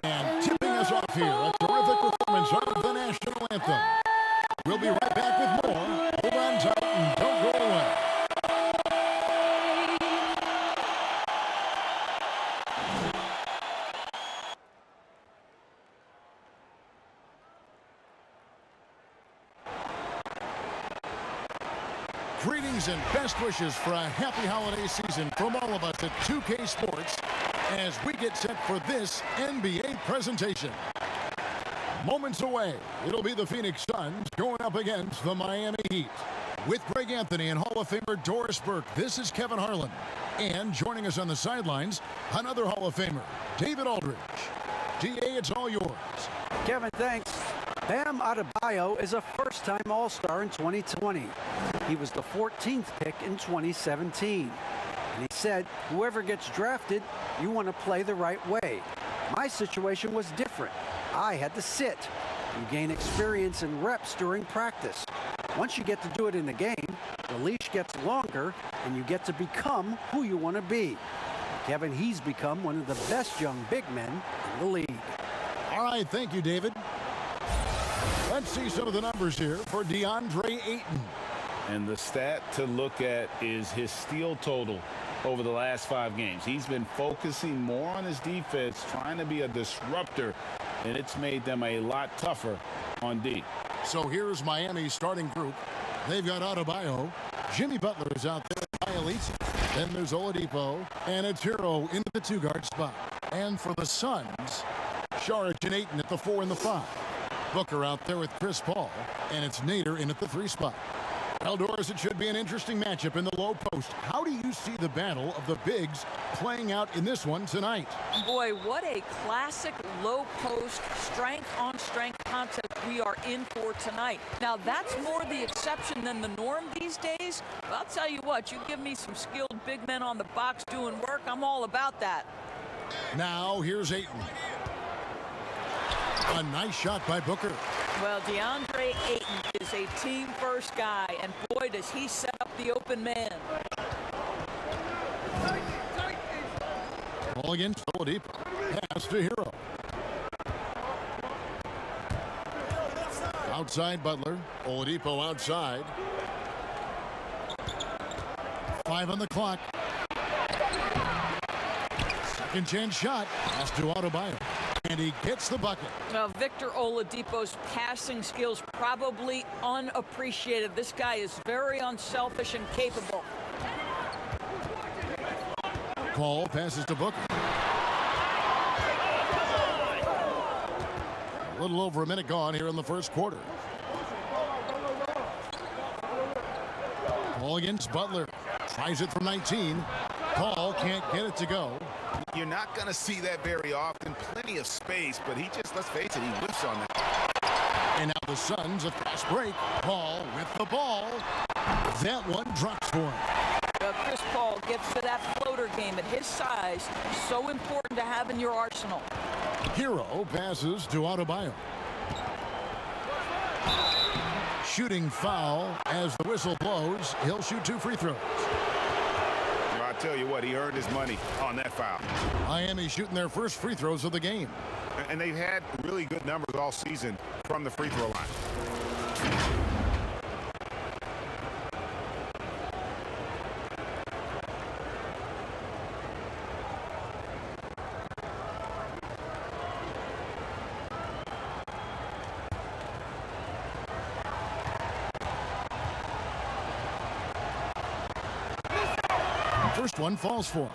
And tipping us off here, a terrific performance of the national anthem. We'll be right back with more. Hold on tight and don't go away. Greetings and best wishes for a happy holiday season from all of us at 2K Sports as we get set for this NBA presentation. Moments away, it'll be the Phoenix Suns going up against the Miami Heat. With Greg Anthony and Hall of Famer Doris Burke, this is Kevin Harlan. And joining us on the sidelines, another Hall of Famer, David Aldridge. DA, it's all yours. Kevin, thanks. Bam Adebayo is a first-time All-Star in 2020. He was the 14th pick in 2017. And he said, whoever gets drafted, you want to play the right way. My situation was different. I had to sit. You gain experience and reps during practice. Once you get to do it in the game, the leash gets longer and you get to become who you want to be. Kevin, he's become one of the best young big men in the league. All right, thank you, David. Let's see some of the numbers here for DeAndre Ayton. And the stat to look at is his steal total over the last 5 games. He's been focusing more on his defense, trying to be a disruptor, and it's made them a lot tougher on D. So here's Miami's starting group. They've got Adebayo. Jimmy Butler is out there by Elite. Then there's Oladipo, and it's Hero into the 2-guard spot. And for the Suns, Saric and Ayton at the 4 and the 5. Booker out there with Chris Paul, and it's Nader in at the 3 spot. Doris, it should be an interesting matchup in the low post. How do you see the battle of the bigs playing out in this one tonight? Boy, what a classic low post strength-on-strength contest we are in for tonight. Now, that's more the exception than the norm these days. But I'll tell you what, you give me some skilled big men on the box doing work, I'm all about that. Now, here's Ayton. A nice shot by Booker. Well, DeAndre Ayton is a team-first guy, and boy, does he set up the open man. Ball against Oladipo. Pass to Hero. Outside Butler. Oladipo outside. 5 on the clock. Second chance shot. Pass to Adebayo. And he gets the bucket. Now, Victor Oladipo's passing skills probably unappreciated. This guy is very unselfish and capable. Paul passes to Booker. A little over a minute gone here in the first quarter. Paul against Butler. Tries it from 19. Paul can't get it to go. You're not going to see that very often. Plenty of space, but he just, let's face it, he whiffs on that. And now the Suns, a fast break. Paul with the ball. That one drops for him. Chris Paul gets to that floater game at his size. So important to have in your arsenal. Hero passes to Adebayo. Shooting foul as the whistle blows. He'll shoot 2 free throws. I tell you what, he earned his money on that foul. Miami shooting their first free throws of the game. And they've had really good numbers all season from the free throw line. First one falls for him.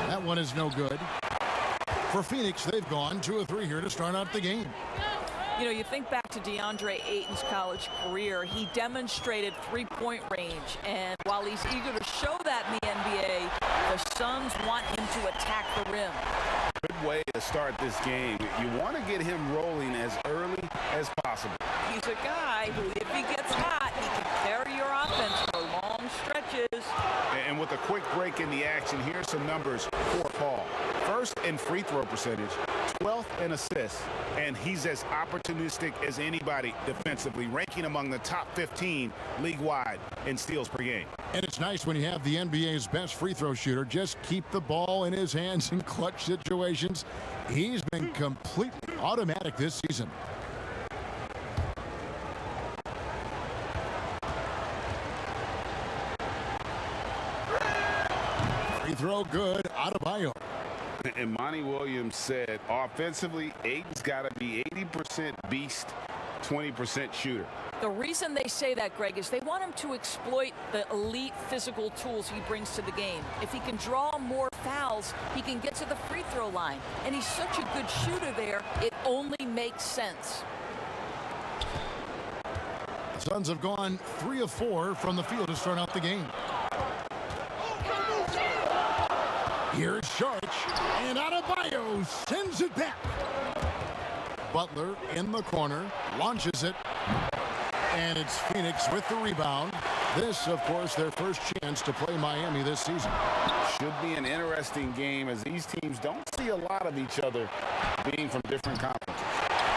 That one is no good. For Phoenix, they've gone 2 of 3 here to start out the game. You know, you think back to DeAndre Ayton's college career, he demonstrated three-point range. And while he's eager to show that in the NBA, the Suns want him to attack the rim. Good way to start this game. You want to get him rolling as early as possible. He's a guy who, if he gets hot, he can carry your offense for long stretches. And with with a quick break in the action, here's some numbers for Paul. First in free throw percentage, 12th in assists, and he's as opportunistic as anybody defensively, ranking among the top 15 league-wide in steals per game. And it's nice when you have the NBA's best free throw shooter just keep the ball in his hands in clutch situations. He's been completely automatic this season. Free throw good, Adebayo. And Monty Williams said, offensively, Aiden's got to be 80% beast, 20% shooter. The reason they say that, Greg, is they want him to exploit the elite physical tools he brings to the game. If he can draw more fouls, he can get to the free throw line. And he's such a good shooter there, it only makes sense. The Suns have gone 3 of 4 from the field to start out the game. Here's Sharch, and Adebayo sends it back. Butler in the corner, launches it, and it's Phoenix with the rebound. This, of course, their first chance to play Miami this season. Should be an interesting game as these teams don't see a lot of each other being from different conferences.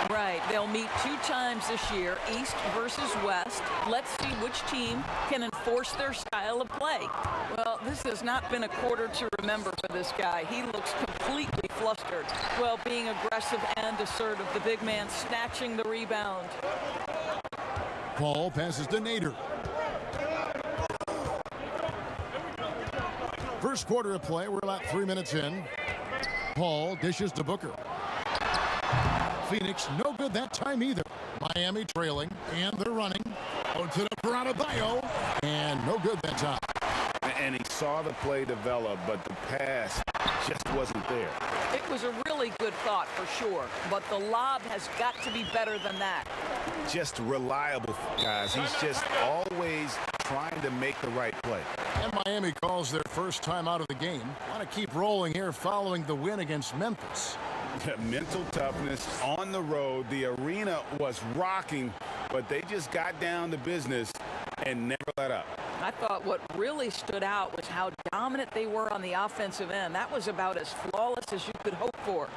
Right, they'll meet 2 times this year, East versus West. Let's see which team can enforce their style of play. Well, this has not been a quarter to remember for this guy. He looks completely flustered. Well, being aggressive and assertive, the big man snatching the rebound. Paul passes to Nader. First quarter of play, we're about 3 minutes in. Paul dishes to Booker. Phoenix no good that time either. Miami trailing, and they're running. To the Adebayo, and no good that time. And he saw the play develop, but the pass just wasn't there. It was a really good thought for sure, but the lob has got to be better than that. Just reliable, guys. He's just always trying to make the right play. And Miami calls their first time out of the game. Want to keep rolling here following the win against Memphis. Mental toughness on the road. The arena was rocking, but they just got down to business and never let up. I thought what really stood out was how dominant they were on the offensive end. That was about as flawless as you could hope for.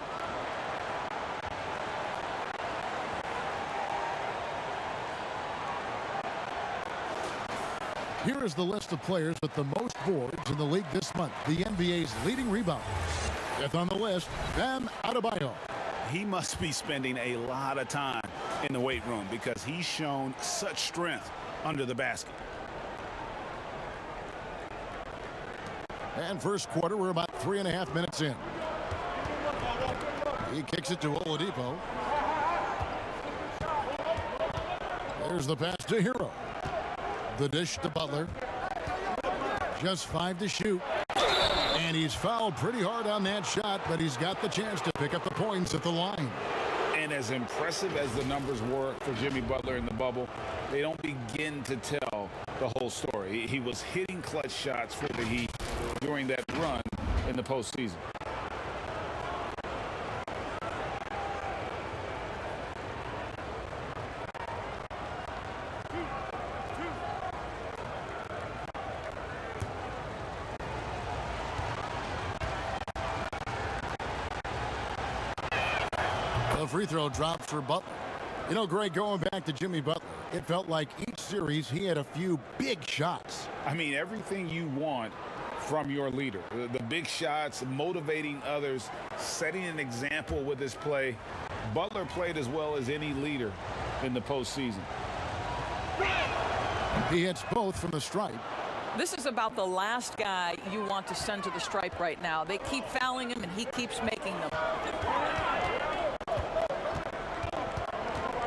Here is the list of players with the most boards in the league this month. The NBA's leading rebounder. Fifth on the list, Bam Adebayo. He must be spending a lot of time in the weight room because he's shown such strength under the basket. And first quarter, we're about 3.5 minutes in. He kicks it to Oladipo. There's the pass to Hero. The dish to Butler. Just 5 to shoot. And he's fouled pretty hard on that shot, but he's got the chance to pick up the points at the line. And as impressive as the numbers were for Jimmy Butler in the bubble, they don't begin to tell the whole story. He was hitting clutch shots for the Heat during that run in the postseason. The free throw drops for Butler. You know, Greg, going back to Jimmy Butler, it felt like each series he had a few big shots. I mean, everything you want from your leader. The big shots, motivating others, setting an example with his play. Butler played as well as any leader in the postseason. He hits both from the stripe. This is about the last guy you want to send to the stripe right now. They keep fouling him, and he keeps making them.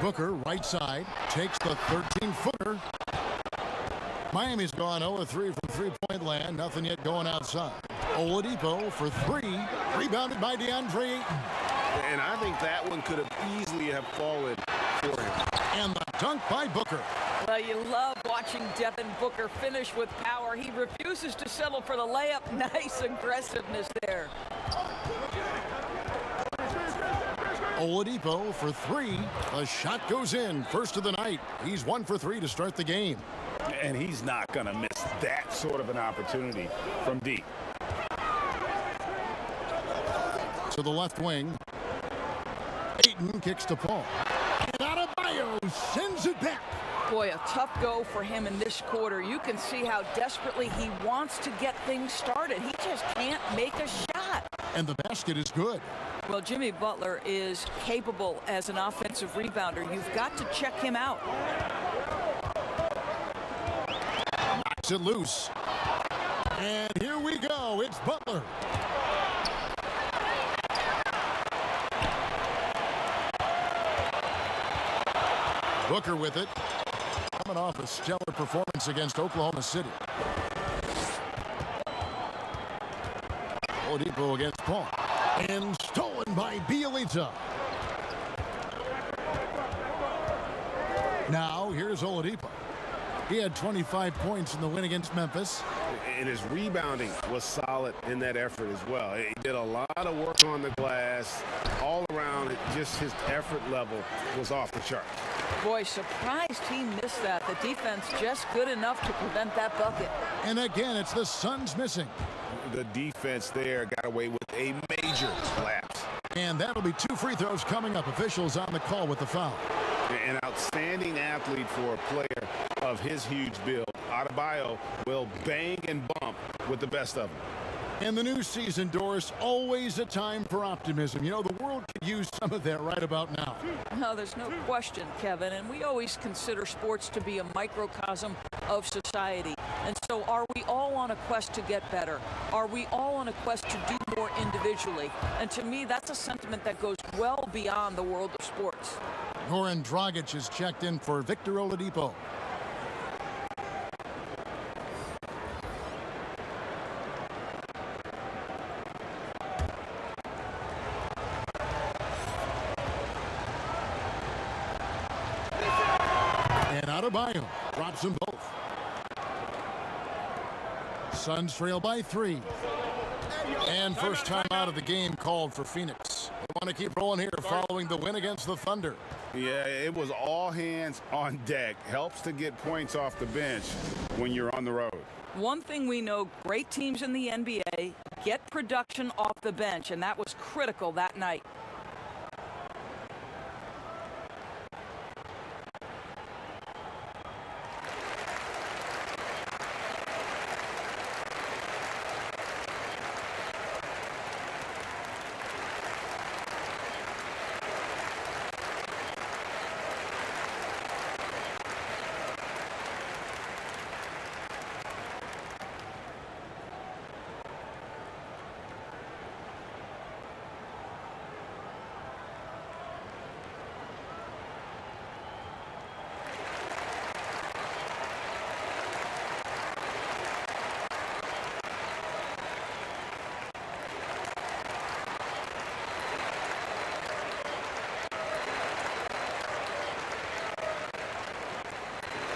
Booker, right side, takes the 13-footer. Miami's gone 0-3 from three-point land. Nothing yet going outside. Oladipo for 3. Rebounded by DeAndre Ayton. And I think that one could have easily have fallen for him. And the dunk by Booker. Well, you love watching Devin Booker finish with power. He refuses to settle for the layup. Nice aggressiveness there. Oladipo for 3. The shot goes in. First of the night. He's 1 for 3 to start the game. And he's not going to miss that sort of an opportunity from deep. To the left wing. Peyton kicks to Paul. And Adebayo sends it back. Boy, a tough go for him in this quarter. You can see how desperately he wants to get things started. He just can't make a shot. And the basket is good. Well, Jimmy Butler is capable as an offensive rebounder. You've got to check him out. Knocks it loose. And here we go. It's Butler. Booker with it. Coming off a stellar performance against Oklahoma City. Oladipo against Paul. And stolen by Bielitsa. Now, here's Oladipo. He had 25 points in the win against Memphis. And his rebounding was solid in that effort as well. He did a lot of work on the glass. All around, just his effort level was off the chart. Boy, surprised he missed that. The defense just good enough to prevent that bucket. And again, it's the Suns missing. The defense there got away with a major lapse. And that'll be 2 free throws coming up. Officials on the call with the foul. An outstanding athlete for a player of his huge build. Adebayo will bang and bump with the best of them. And the new season, Doris, always a time for optimism. You know, the world could use some of that right about now. No, there's no question, Kevin. And we always consider sports to be a microcosm of society. And so are we all on a quest to get better? Are we all on a quest to do more individually? And to me, that's a sentiment that goes well beyond the world of sports. Goran Dragic is checked in for Victor Oladipo. And Adebayo drops them both. Suns trail by 3. And first time out of the game called for Phoenix. They want to keep rolling here following the win against the Thunder. Yeah, it was all hands on deck. Helps to get points off the bench when you're on the road. One thing we know, great teams in the NBA get production off the bench, and that was critical that night.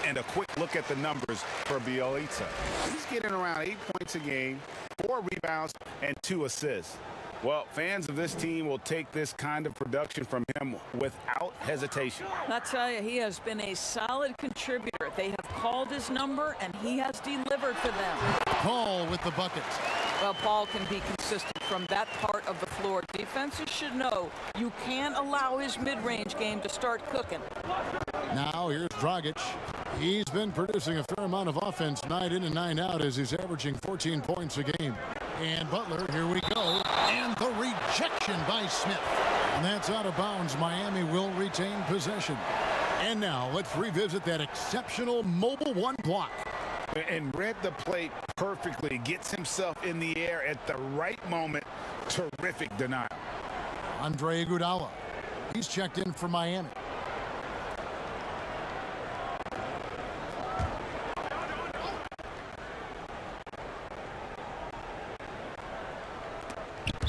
And a quick look at the numbers for Bielitsa. He's getting around 8 points a game, 4 rebounds, and 2 assists. Well, fans of this team will take this kind of production from him without hesitation. I tell you, he has been a solid contributor. They have called his number, and he has delivered for them. Paul with the bucket. Well, Paul can be consistent from that part of the floor. Defenses should know you can't allow his mid-range game to start cooking. Now here's Dragic. He's been producing a fair amount of offense night in and night out as he's averaging 14 points a game. And Butler, here we go. And the rejection by Smith. And that's out of bounds. Miami will retain possession. And now let's revisit that exceptional mobile 1 block. And read the play perfectly. Gets himself in the air at the right moment. Terrific denial. Andre Iguodala. He's checked in for Miami.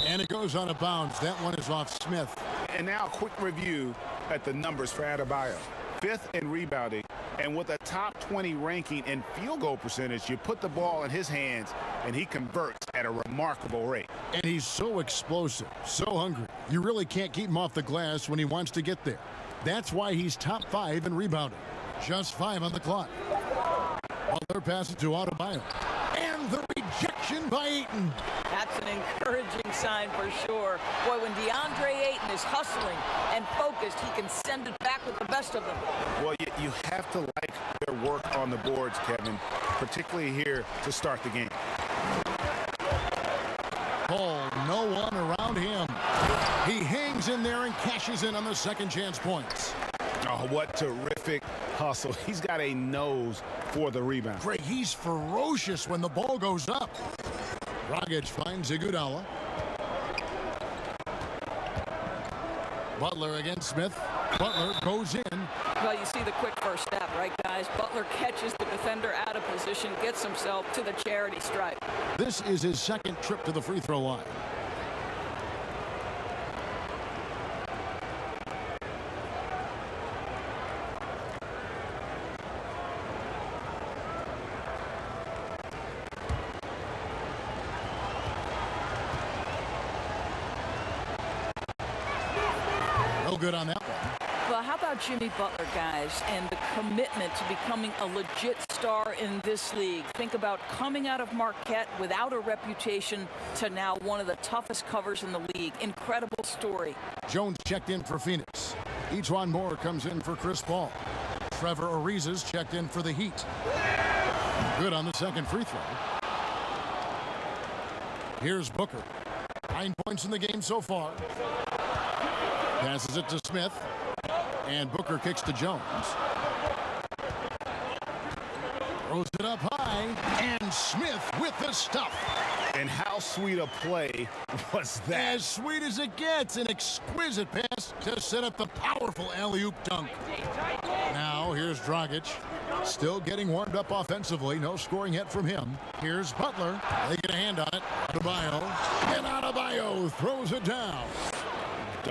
And it goes out of bounds. That one is off Smith. And now a quick review at the numbers for Adebayo. 5th in rebounding, and with a top 20 ranking in field goal percentage, you put the ball in his hands, and he converts at a remarkable rate. And he's so explosive, so hungry. You really can't keep him off the glass when he wants to get there. That's why he's top 5 in rebounding. Just 5 on the clock. Butler passes to Adebayo. And the rejection by Ayton. That's an encouraging sign for sure. Boy, when DeAndre Ayton is hustling and focused, he can send it back with the best of them. Well, you have to like their work on the boards, Kevin, particularly here to start the game. Paul, no one around him. He hangs in there and cashes in on the second chance points. Oh, what terrific hustle. He's got a nose for the rebound. Greg, he's ferocious when the ball goes up. Dragic finds Iguodala. Butler against Smith. Butler goes in. Well, you see the quick first step, right, guys? Butler catches the defender out of position, gets himself to the charity stripe. This is his second trip to the free throw line. No good on that one. Well, how about Jimmy Butler, guys, and the commitment to becoming a legit star in this league? Think about coming out of Marquette without a reputation to now one of the toughest covers in the league. Incredible story. Jones checked in for Phoenix. Ejuan Moore comes in for Chris Paul. Trevor Ariza's checked in for the Heat. Good on the second free throw. Here's Booker. 9 points in the game so far. Passes it to Smith. And Booker kicks to Jones. Throws it up high. And Smith with the stuff. And how sweet a play was that? As sweet as it gets. An exquisite pass to set up the powerful alley-oop dunk. Now here's Dragic. Still getting warmed up offensively. No scoring yet from him. Here's Butler. They get a hand on it. Adebayo. And Adebayo throws it down.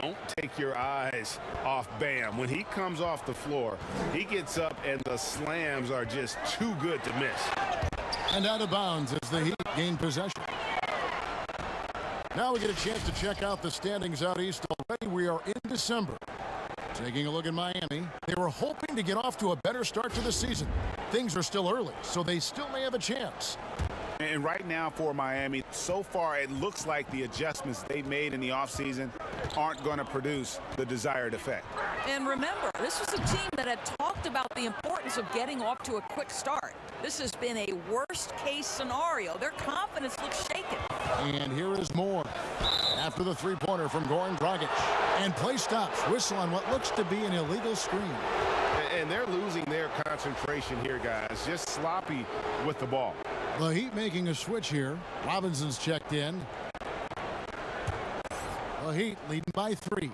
Don't take your eyes off Bam. When he comes off the floor, he gets up and the slams are just too good to miss. And out of bounds as the Heat gain possession. Now we get a chance to check out the standings out east already. We are in December. Taking a look at Miami. They were hoping to get off to a better start to the season. Things are still early, so they still may have a chance. And right now for Miami, so far it looks like the adjustments they made in the offseason aren't going to produce the desired effect. And remember, this was a team that had talked about the importance of getting off to a quick start. This has been a worst-case scenario. Their confidence looks shaken. And here is Moore. After the three-pointer from Goran Dragic. And play stops. Whistle on what looks to be an illegal screen. And they're losing their concentration here, guys. Just sloppy with the ball. The Heat making a switch here. Robinson's checked in. The Heat leading by 3.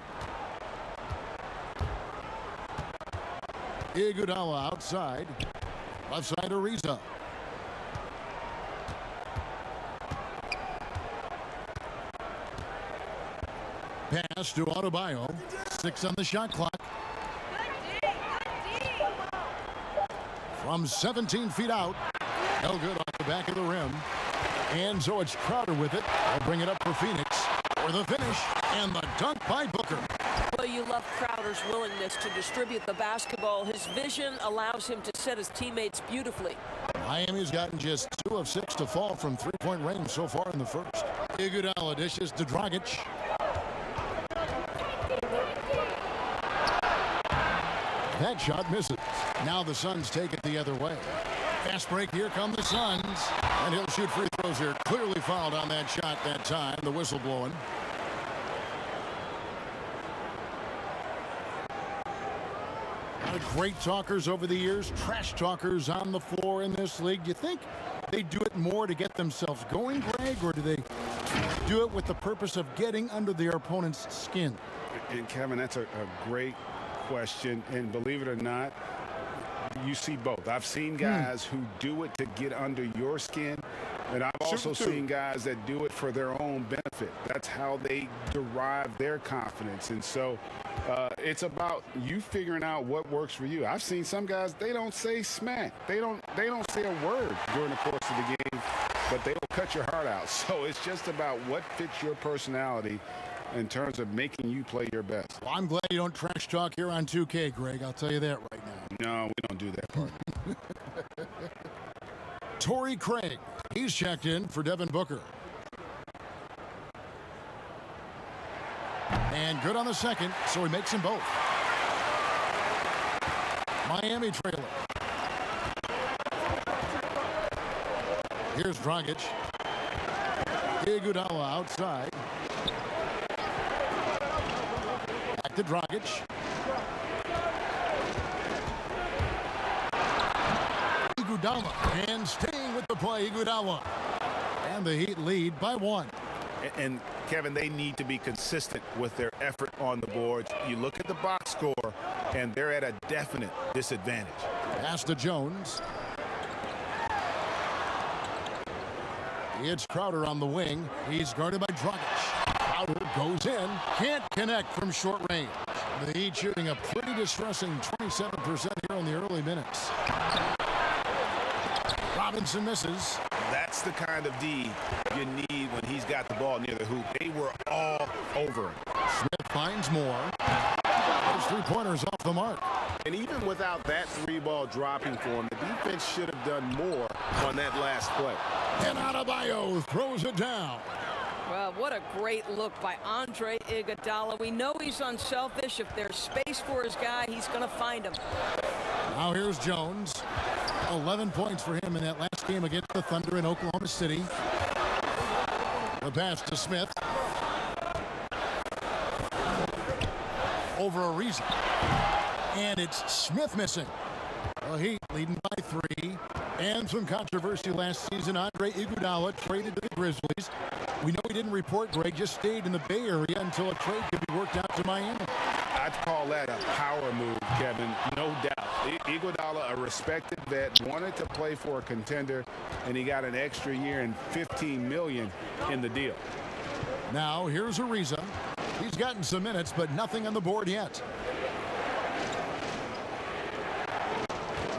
Iguodala outside. Left side Ariza. Pass to Adebayo. 6 on the shot clock. From 17 feet out. No good off the back of the rim. And so it's Crowder with it. They'll bring it up for Phoenix for the finish. And the dunk by Booker. Well, you love Crowder's willingness to distribute the basketball. His vision allows him to set his teammates beautifully. Miami's gotten just 2 of 6 to fall from three-point range so far in the first. Iguodala dishes to Dragic. That shot misses. Now the Suns take it the other way. Fast break, here come the Suns. And he'll shoot free throws here. Clearly fouled on that shot that time. The whistle blowing. A lot of great talkers over the years. Trash talkers on the floor in this league. Do you think they do it more to get themselves going, Greg? Or do they do it with the purpose of getting under their opponent's skin? And Kevin, that's a great question. And believe it or not, you see both. I've seen guys who do it to get under your skin, and I've also seen guys that do it for their own benefit. That's how they derive their confidence. And so it's about you figuring out what works for you. I've seen some guys, they don't say smack. They don't say a word during the course of the game, but they will cut your heart out. So it's just about what fits your personality in terms of making you play your best. Well, I'm glad you don't trash talk here on 2K, Greg. I'll tell you that right now. No, we don't do that part. Torrey Craig. He's checked in for Devin Booker. And good on the second, so he makes them both. Miami trailer. Here's Dragic. Iguodala outside. Back to Dragic. Iguodala, and staying with the play, Iguodala. And the Heat lead by 1. And Kevin, they need to be consistent with their effort on the boards. You look at the box score, and they're at a definite disadvantage. Pass to Jones. It's Crowder on the wing. He's guarded by Dragic. Crowder goes in. Can't connect from short range. The Heat shooting a pretty distressing 27% here in the early minutes. Robinson misses. That's the kind of D you need when he's got the ball near the hoop. They were all over him. Smith finds more. Those three-pointers off the mark. And even without that 3-ball dropping for him, the defense should have done more on that last play. And Adebayo throws it down. Well, what a great look by Andre Iguodala. We know he's unselfish. If there's space for his guy, he's going to find him. Now here's Jones. 11 points for him in that last game against the Thunder in Oklahoma City. The pass to Smith. Over Ariza. And it's Smith missing. The Heat leading by 3. And some controversy last season. Andre Iguodala traded to the Grizzlies. We know he didn't report, Greg, just stayed in the Bay Area until a trade could be worked out to Miami. I'd call that a power move, Kevin, no doubt. Iguodala, a respected vet, wanted to play for a contender, and he got an extra year and $15 million in the deal. Now here's Ariza. He's gotten some minutes, but nothing on the board yet.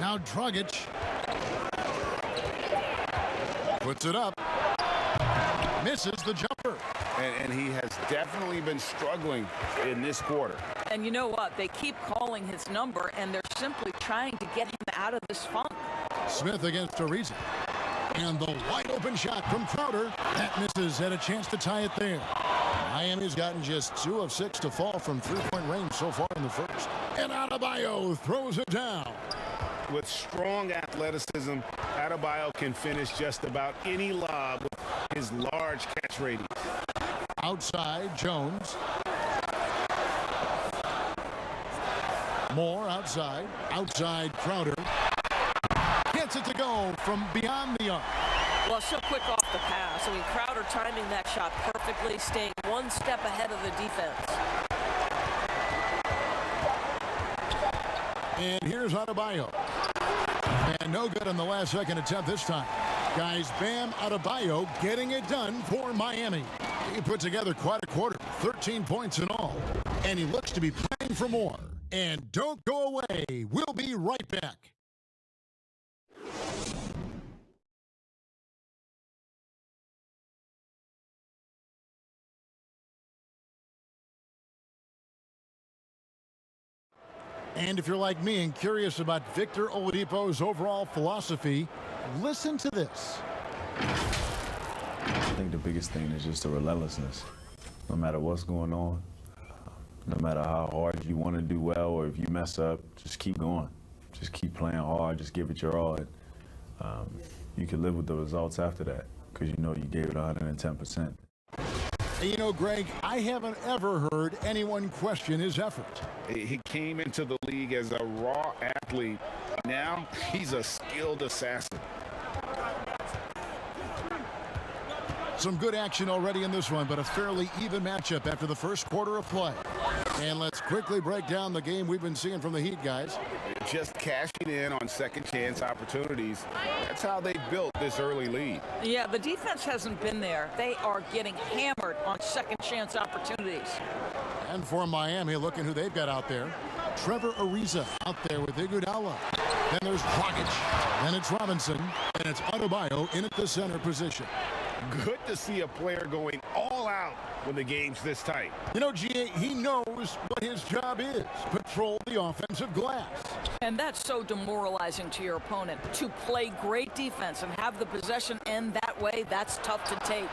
Now Dragic puts it up. Misses the jumper. And he has definitely been struggling in this quarter. And you know what? They keep calling his number, and they're simply trying to get him out of this funk. Smith against Ariza. And the wide open shot from Crowder. That misses. Had a chance to tie it there. Miami's gotten just 2 of 6 to fall from three-point range so far in the first. And Adebayo throws it down. With strong athleticism, Adebayo can finish just about any lob with his large catch radius. Outside, Jones. Moore outside. Outside, Crowder. Gets it to go from beyond the arc. Well, so quick off the pass. I mean, Crowder timing that shot perfectly, staying one step ahead of the defense. And here's Adebayo. And no good on the last second attempt this time. Guys, Bam Adebayo getting it done for Miami. He put together quite a quarter, 13 points in all. And he looks to be playing for more. And don't go away. We'll be right back. And if you're like me and curious about Victor Oladipo's overall philosophy, listen to this. I think the biggest thing is just the relentlessness. No matter what's going on, no matter how hard you want to do well or if you mess up, just keep going. Just keep playing hard, just give it your all. And, you can live with the results after that because you know you gave it 110%. You know, Greg, I haven't ever heard anyone question his effort. He came into the league as a raw athlete. Now he's a skilled assassin. Some good action already in this one, but a fairly even matchup after the first quarter of play. And let's quickly break down the game we've been seeing from the Heat, guys. Just cashing in on second chance opportunities. That's how they built this early lead. Yeah, the defense hasn't been there. They are getting hammered on second chance opportunities. And for Miami, looking who they've got out there. Trevor Ariza out there with Iguodala. Then there's Dragic. Then it's Robinson. And it's Adebayo in at the center position. Good to see a player going all out when the game's this tight. You know, GA, he knows what his job is. Patrol the offensive glass. And that's so demoralizing to your opponent. To play great defense and have the possession end that way, that's tough to take.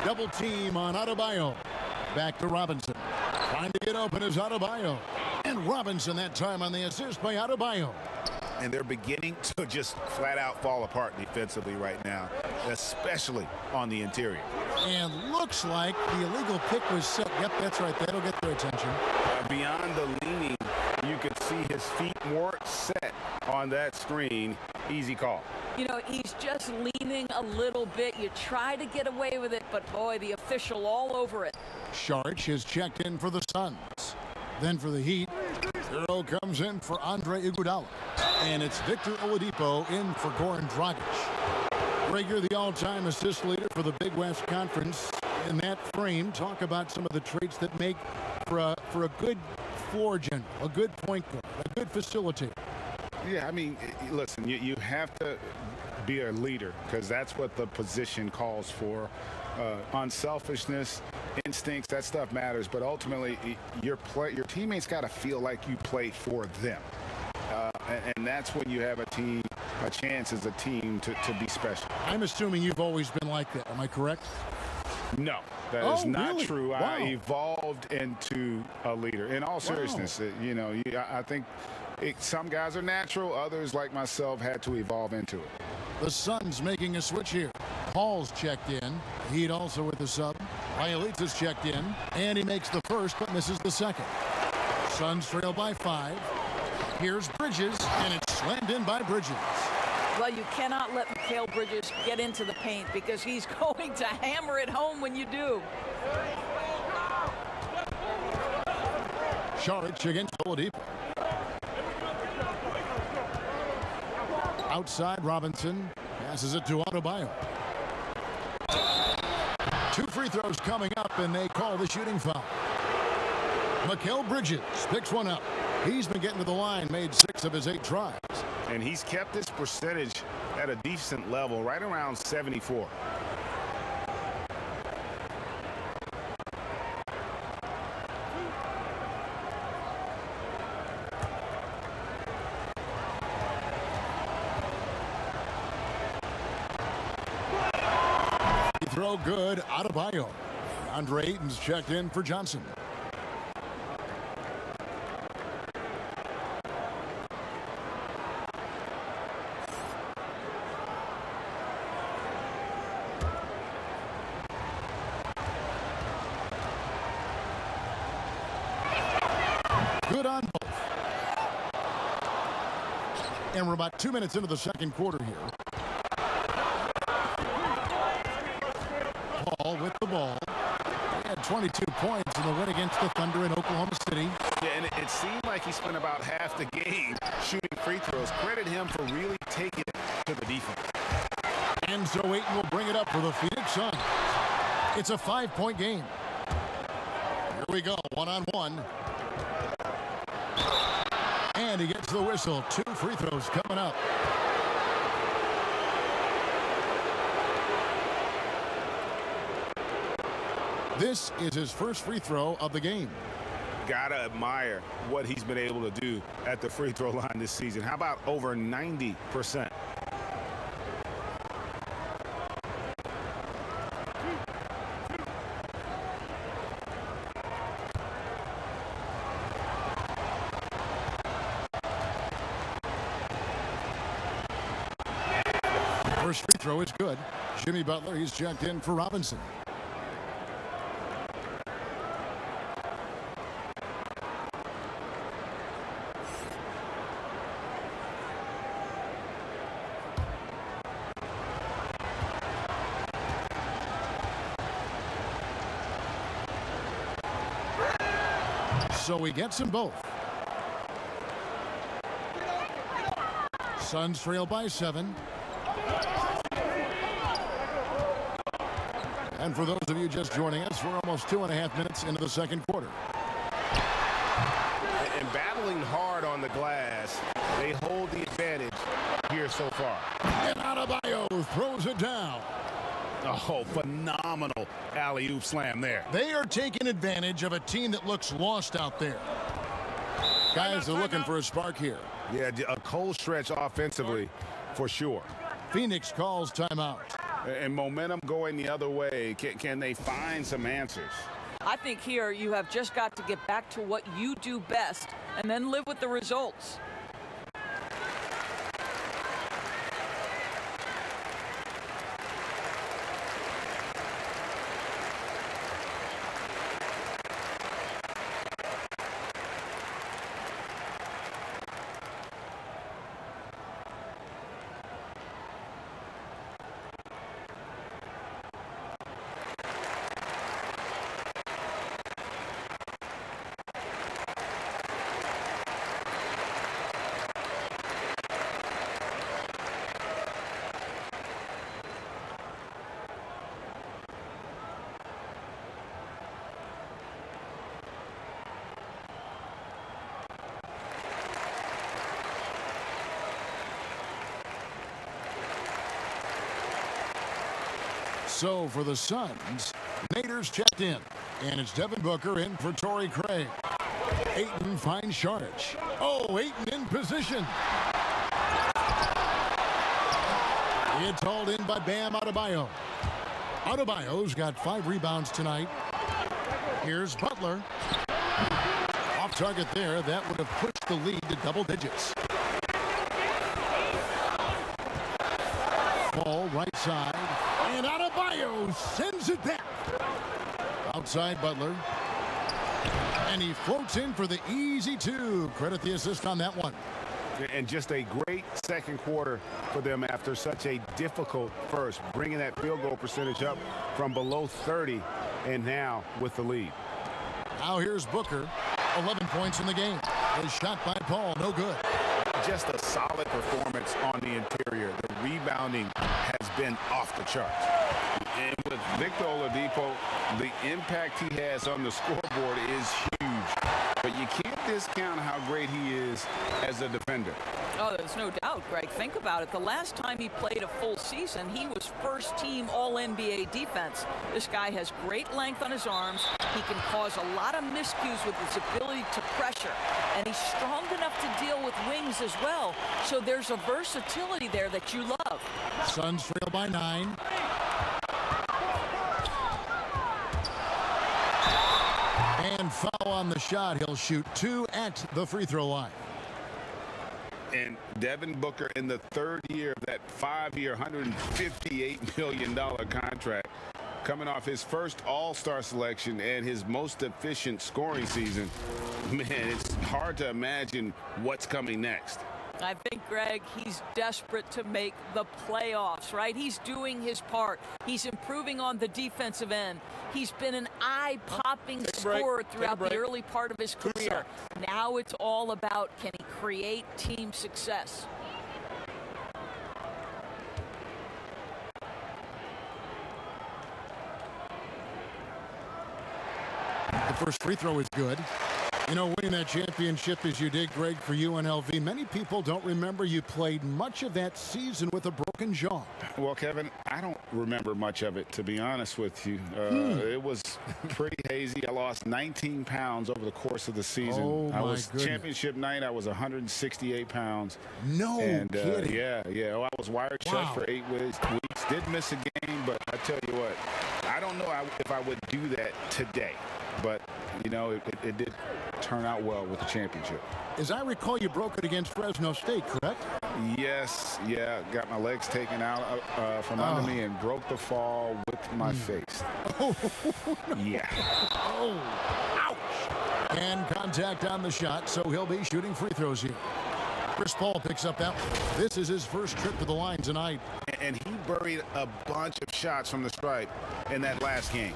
Double team on Adebayo. Back to Robinson. Trying to get open is Adebayo. And Robinson that time on the assist by Adebayo. And they're beginning to just flat out fall apart defensively right now, especially on the interior. And looks like the illegal pick was set. Yep, that's right. That'll get their attention. Beyond the leaning, you could see his feet more set on that screen. Easy call. You know, he's just leaning a little bit. You try to get away with it, but boy, the official all over it. Sharch is checked in for the Suns. Then for the Heat, Hero comes in for Andre Iguodala. And it's Victor Oladipo in for Goran Dragic. Rager, the all-time assist leader for the Big West Conference. In that frame, talk about some of the traits that make for a good floor general, a good point guard, a good facilitator. Yeah, I mean, listen, you have to be a leader because that's what the position calls for. Unselfishness, instincts, that stuff matters. But ultimately, your teammates got to feel like you play for them. And that's when you have a chance as a team to be special. I'm assuming you've always been like that. Am I correct? No, that is not really? true. Wow. I evolved into a leader. In all seriousness, I think some guys are natural. Others, like myself, had to evolve into it. The Suns making a switch here. Paul's checked in. Heat also with the sub. Bielitsa's checked in. And he makes the first but misses the second. Suns trail by 5. Here's Bridges, and it's slammed in by Bridges. Well, you cannot let Mikhail Bridges get into the paint because he's going to hammer it home when you do. Saric against Oladipo. Outside, Robinson passes it to Adebayo. 2 free throws coming up, and they call the shooting foul. Mikhail Bridges picks one up. He's been getting to the line, made 6 of his 8 tries. And he's kept this percentage at a decent level, right around 74. Throw good, Adebayo. Andre Ayton's checked in for Johnson. Good on both. And we're about 2 minutes into the second quarter here. Paul with the ball. He had 22 points in the win against the Thunder in Oklahoma City. Yeah, and it seemed like he spent about half the game shooting free throws. Credit him for really taking it to the defense. And so Ayton will bring it up for the Phoenix Suns. It's a 5-point game. Here we go, 1-on-1. And he gets the whistle. 2 free throws coming up. This is his first free throw of the game. Gotta admire what he's been able to do at the free throw line this season. How about over 90%? First free throw is good. Jimmy Butler, he's checked in for Robinson. So he gets them both. Suns trail by 7. And for those of you just joining us, we're almost 2.5 minutes into the second quarter. And battling hard on the glass, they hold the advantage here so far. And Adebayo throws it down. Oh, phenomenal alley-oop slam there. They are taking advantage of a team that looks lost out there. Guys are looking for a spark here. Yeah, a cold stretch offensively for sure. Phoenix calls timeout. And momentum going the other way. Can they find some answers? I think here you have just got to get back to what you do best and then live with the results. So for the Suns, Nader's checked in, and it's Devin Booker in for Torrey Craig. Ayton finds Sharnage. Oh, Ayton in position. It's hauled in by Bam Adebayo. Adebayo's got 5 rebounds tonight. Here's Butler. Off target there. That would have pushed the lead to double digits. Ball right side. And Adebayo sends it back. Outside Butler. And he floats in for the easy 2. Credit the assist on that one. And just a great second quarter for them after such a difficult first, bringing that field goal percentage up from below 30 and now with the lead. Now here's Booker. 11 points in the game. A shot by Paul, no good. Just a solid performance on the interior. The rebounding has been off the charts. And with Victor Oladipo, the impact he has on the scoreboard is huge. But you can't discount how great he is as a defender. Oh, there's no doubt, Greg. Think about it. The last time he played a full season, he was first-team All-NBA defense. This guy has great length on his arms. He can cause a lot of miscues with his ability to pressure. And he's strong enough to deal with wings as well. So there's a versatility there that you love. Suns trail by 9. And foul on the shot. He'll shoot 2 at the free throw line. And Devin Booker in the 3rd year of that 5-year, $158 million contract, coming off his first All-Star selection and his most efficient scoring season. Man, it's hard to imagine what's coming next. I think, Greg, he's desperate to make the playoffs, right? He's doing his part. He's improving on the defensive end. He's been an eye-popping scorer throughout the early part of his career. Now it's all about, can he create team success? The first free throw is good. You know, winning that championship as you did, Greg, for UNLV, many people don't remember you played much of that season with a broken jaw. Well, Kevin, I don't remember much of it, to be honest with you. It was pretty hazy. I lost 19 pounds over the course of the season. Oh, my goodness. Championship night, I was 168 pounds. No kidding. Yeah. I was wired shut for 8 weeks. Did miss a game, but I tell you what, I don't know if I would do that today. But, you know, it did turn out well with the championship. As I recall, you broke it against Fresno State, correct? Yes, got my legs taken out from under me and broke the fall with my face. Oh, yeah. Oh, ouch. And contact on the shot, so he'll be shooting free throws here. Chris Paul picks up that one. This is his first trip to the line tonight. And he buried a bunch of shots from the stripe in that last game.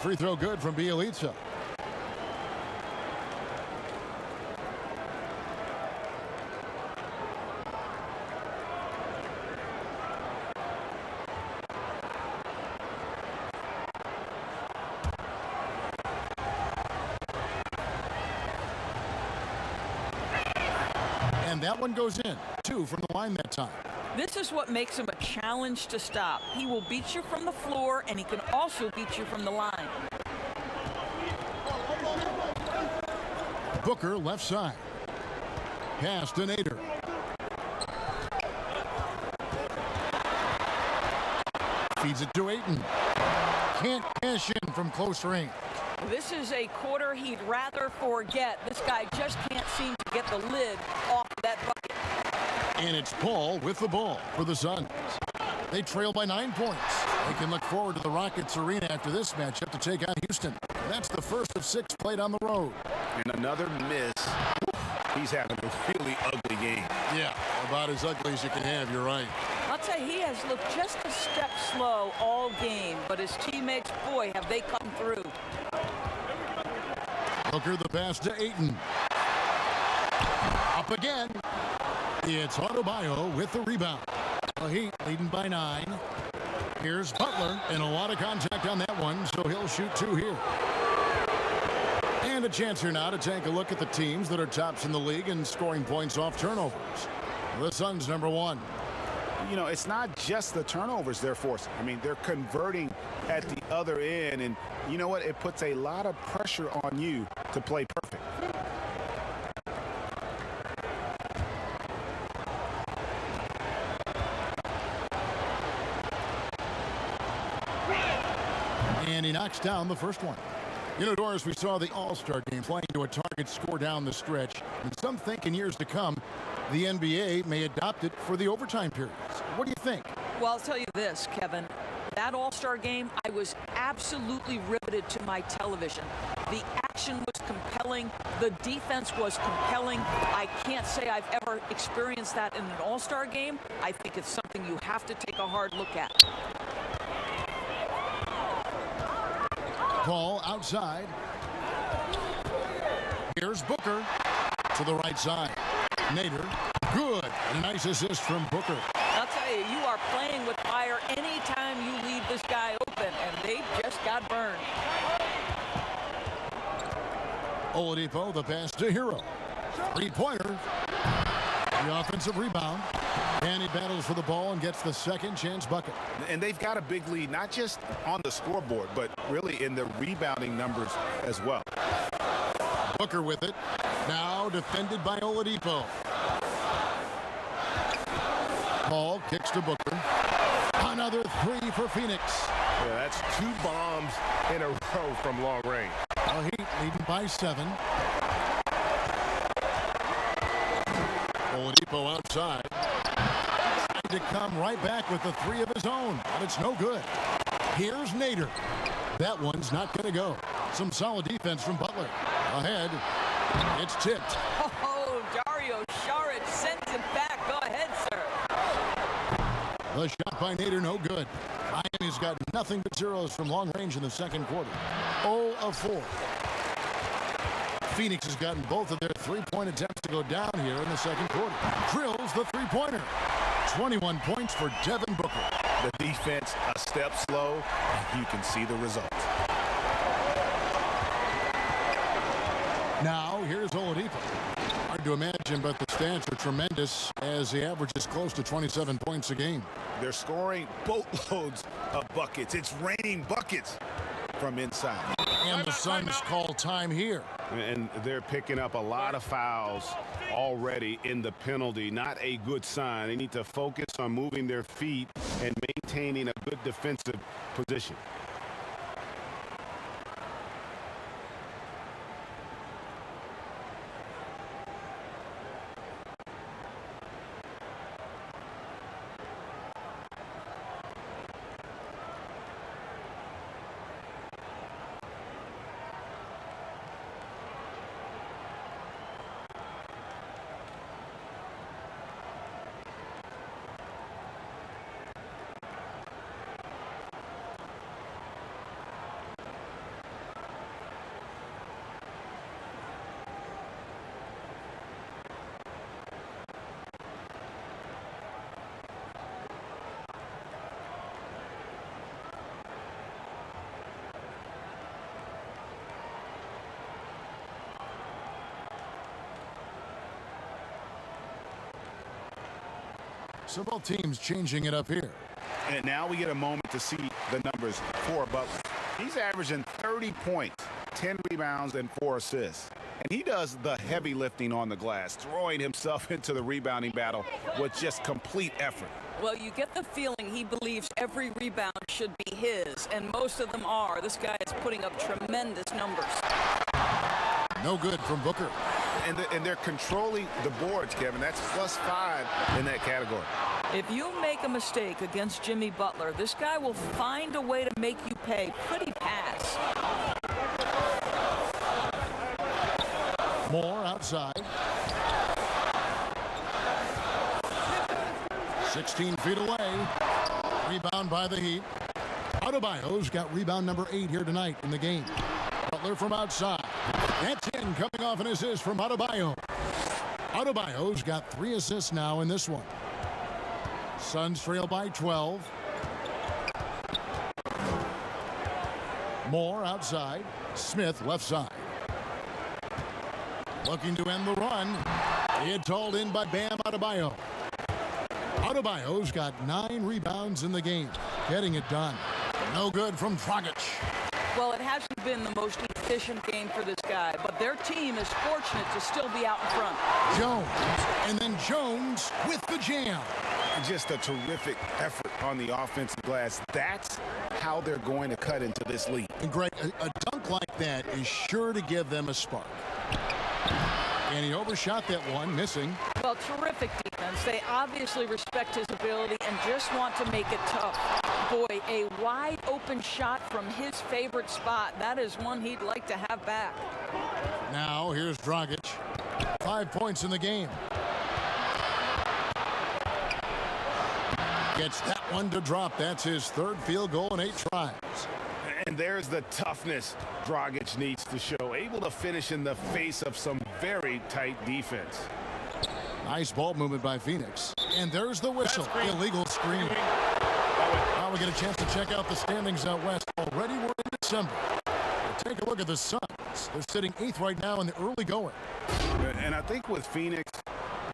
Free throw good from Bielitsa. that one goes in. 2 from the line that time. This is what makes him a challenge to stop. He will beat you from the floor, and he can also beat you from the line. Booker left side. Pass to Nader. Feeds it to Ayton. Can't cash in from close range. This is a quarter he'd rather forget. This guy just can't seem to get the lid off that bucket. And it's Paul with the ball for the Suns. They trail by 9 points. They can look forward to the Rockets Arena after this matchup to take on Houston. That's the first of 6 played on the road. And another miss. He's having a really ugly game. Yeah, about as ugly as you can have, you're right. I'll tell you, he has looked just a step slow all game, but his teammates, boy, have they come through. Booker the pass to Ayton. Up again. It's Adebayo with the rebound. The Heat leading by 9. Here's Butler, and a lot of contact on that one, so he'll shoot 2 here. And a chance here now to take a look at the teams that are tops in the league in scoring points off turnovers. The Suns number 1. You know, it's not just the turnovers they're forcing. I mean, they're converting at the other end, and you know what? It puts a lot of pressure on you to play perfect. And he knocks down the first one. You know, Doris, we saw the All-Star game playing to a target score down the stretch. And some think in years to come, the NBA may adopt it for the overtime periods. What do you think? Well, I'll tell you this, Kevin. That All-Star game, I was absolutely riveted to my television. The action was compelling. The defense was compelling. I can't say I've ever experienced that in an All-Star game. I think it's something you have to take a hard look at. Paul outside. Here's Booker to the right side. Nader, good. And a nice assist from Booker. I'll tell you, you are playing with fire anytime you leave this guy open, and they just got burned. Oladipo, the pass to Hero. 3-pointer. The offensive rebound. And he battles for the ball and gets the second chance bucket. And they've got a big lead, not just on the scoreboard, but really in the rebounding numbers as well. Booker with it. Now defended by Oladipo. Paul kicks to Booker. Another 3 for Phoenix. Yeah, that's 2 bombs in a row from long range. The Heat leading by 7. Oladipo outside. Trying to come right back with the 3 of his own, but it's no good. Here's Nader. That one's not going to go. Some solid defense from Butler. Ahead. It's tipped. Oh, Dario Saric sends it back. Go ahead, sir. The shot by Nader, no good. Miami's got nothing but zeros from long range in the second quarter. 0 of 4. Phoenix has gotten both of their 3-point attempts to go down here in the second quarter. Drills the 3-pointer. 21 points for Devin Booker. The defense a step slow, and you can see the results. Now, here's Oladipo. Hard to imagine, but the stats are tremendous as he averages close to 27 points a game. They're scoring boatloads of buckets. It's raining buckets from inside. And the Suns call time here. And they're picking up a lot of fouls already in the penalty. Not a good sign. They need to focus on moving their feet and maintaining a good defensive position. So both teams changing it up here. And now we get a moment to see the numbers for Butler. He's averaging 30 points, 10 rebounds, and 4 assists. And he does the heavy lifting on the glass, throwing himself into the rebounding battle with just complete effort. Well, you get the feeling he believes every rebound should be his, and most of them are. This guy is putting up tremendous numbers. No good from Booker. And they're controlling the boards, Kevin. That's +5 in that category. If you make a mistake against Jimmy Butler, this guy will find a way to make you pay. Pretty pass. Moore outside. 16 feet away. Rebound by the Heat. Adebayo's got rebound number 8 here tonight in the game. Butler from outside. That's in, coming off an assist from Adebayo. Adebayo's got 3 assists now in this one. Suns trail by 12. Moore outside. Smith left side. Looking to end the run. It's hauled in by Bam Adebayo. Adebayo's got 9 rebounds in the game. Getting it done. No good from Dragic. Well, it hasn't been the most efficient game for this guy, but their team is fortunate to still be out in front. Jones. And then Jones with the jam. Just a terrific effort on the offensive glass. That's how they're going to cut into this lead. And Greg, a dunk like that is sure to give them a spark. And he overshot that one, missing. Well, terrific defense. They obviously respect his ability and just want to make it tough. Boy, a wide open shot from his favorite spot. That is one he'd like to have back. Now here's Dragic. 5 points in the game. Gets that one to drop. That's his 3rd field goal in 8 tries. And there's the toughness Dragic needs to show. Able to finish in the face of some very tight defense. Nice ball movement by Phoenix. And there's the whistle. Illegal screen. Now we get a chance to check out the standings out west. Already we're in December. We'll take a look at the Suns. They're sitting 8th right now in the early going. And I think with Phoenix,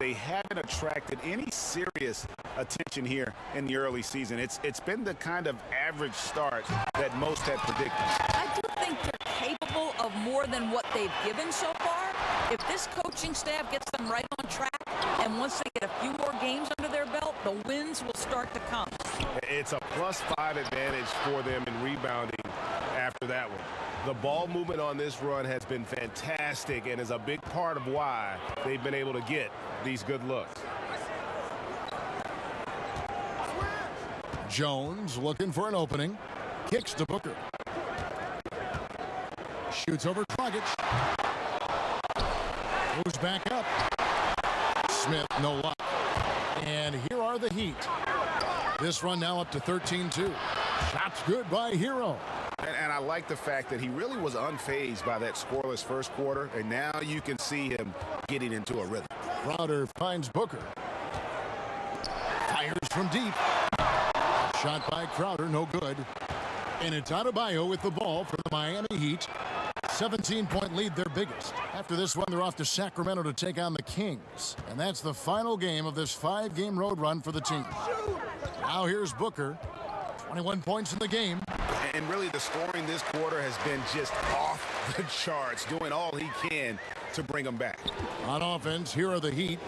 they haven't attracted any serious attention here in the early season. It's been the kind of average start that most had predicted. I do think they're capable of more than what they've given so far. If this coaching staff gets them right on track, and once they get a few more games under their belt, the wins will start to come. It's a +5 advantage for them in rebounding after that one. The ball movement on this run has been fantastic and is a big part of why they've been able to get these good looks. Jones looking for an opening. Kicks to Booker. Shoots over Dragic. Goes back up. Smith, no luck. And here are the Heat. This run now up to 13-2. Shots good by Hero. And I like the fact that he really was unfazed by that scoreless first quarter, and now you can see him getting into a rhythm. Crowder finds Booker. Fires from deep. Shot by Crowder, no good. And it's Adebayo with the ball for the Miami Heat. 17-point lead, their biggest. After this one, they're off to Sacramento to take on the Kings. And that's the final game of this 5-game road run for the team. Now here's Booker. 21 points in the game. And really the scoring this quarter has been just off the charts, doing all he can to bring them back. On offense, here are the Heat.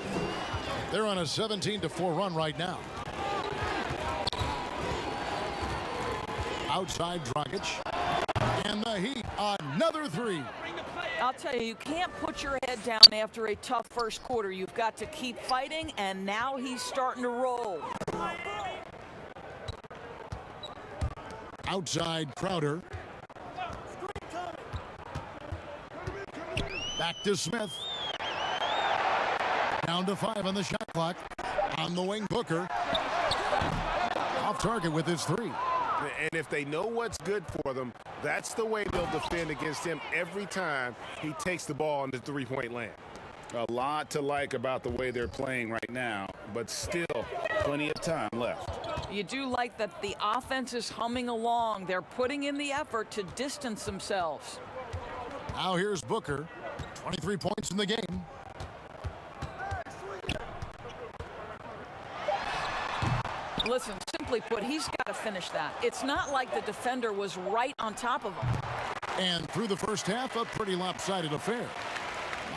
They're on a 17-4 run right now. Outside Dragic. And the Heat, another 3. I'll tell you, you can't put your head down after a tough first quarter. You've got to keep fighting, and now he's starting to roll. Outside Crowder. Back to Smith. Down to 5 on the shot clock. On the wing, Booker. Off target with his 3. And if they know what's good for them, that's the way they'll defend against him every time he takes the ball into three-point land. A lot to like about the way they're playing right now, but still plenty of time left. You do like that the offense is humming along. They're putting in the effort to distance themselves. Now here's Booker. 23 points in the game. Listen, simply put, he's got to finish that. It's not like the defender was right on top of him. And through the first half, a pretty lopsided affair.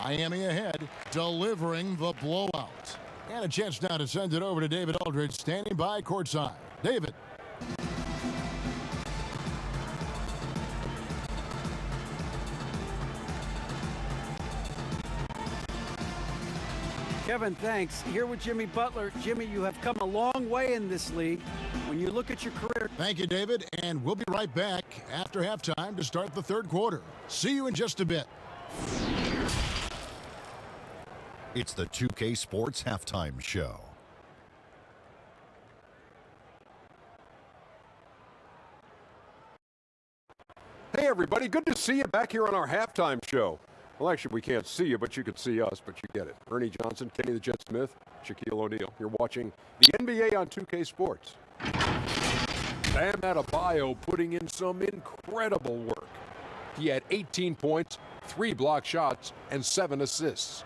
Miami ahead, delivering the blowout. And a chance now to send it over to David Aldridge, standing by courtside. David. Kevin, thanks. Here with Jimmy Butler. Jimmy, you have come a long way in this league. When you look at your career. Thank you, David. And we'll be right back after halftime to start the third quarter. See you in just a bit. It's the 2K Sports Halftime Show. Hey, everybody. Good to see you back here on our halftime show. Well, actually, we can't see you, but you can see us, but you get it. Ernie Johnson, Kenny the Jet Smith, Shaquille O'Neal. You're watching the NBA on 2K Sports. Bam Adebayo putting in some incredible work. He had 18 points, 3 block shots, and 7 assists.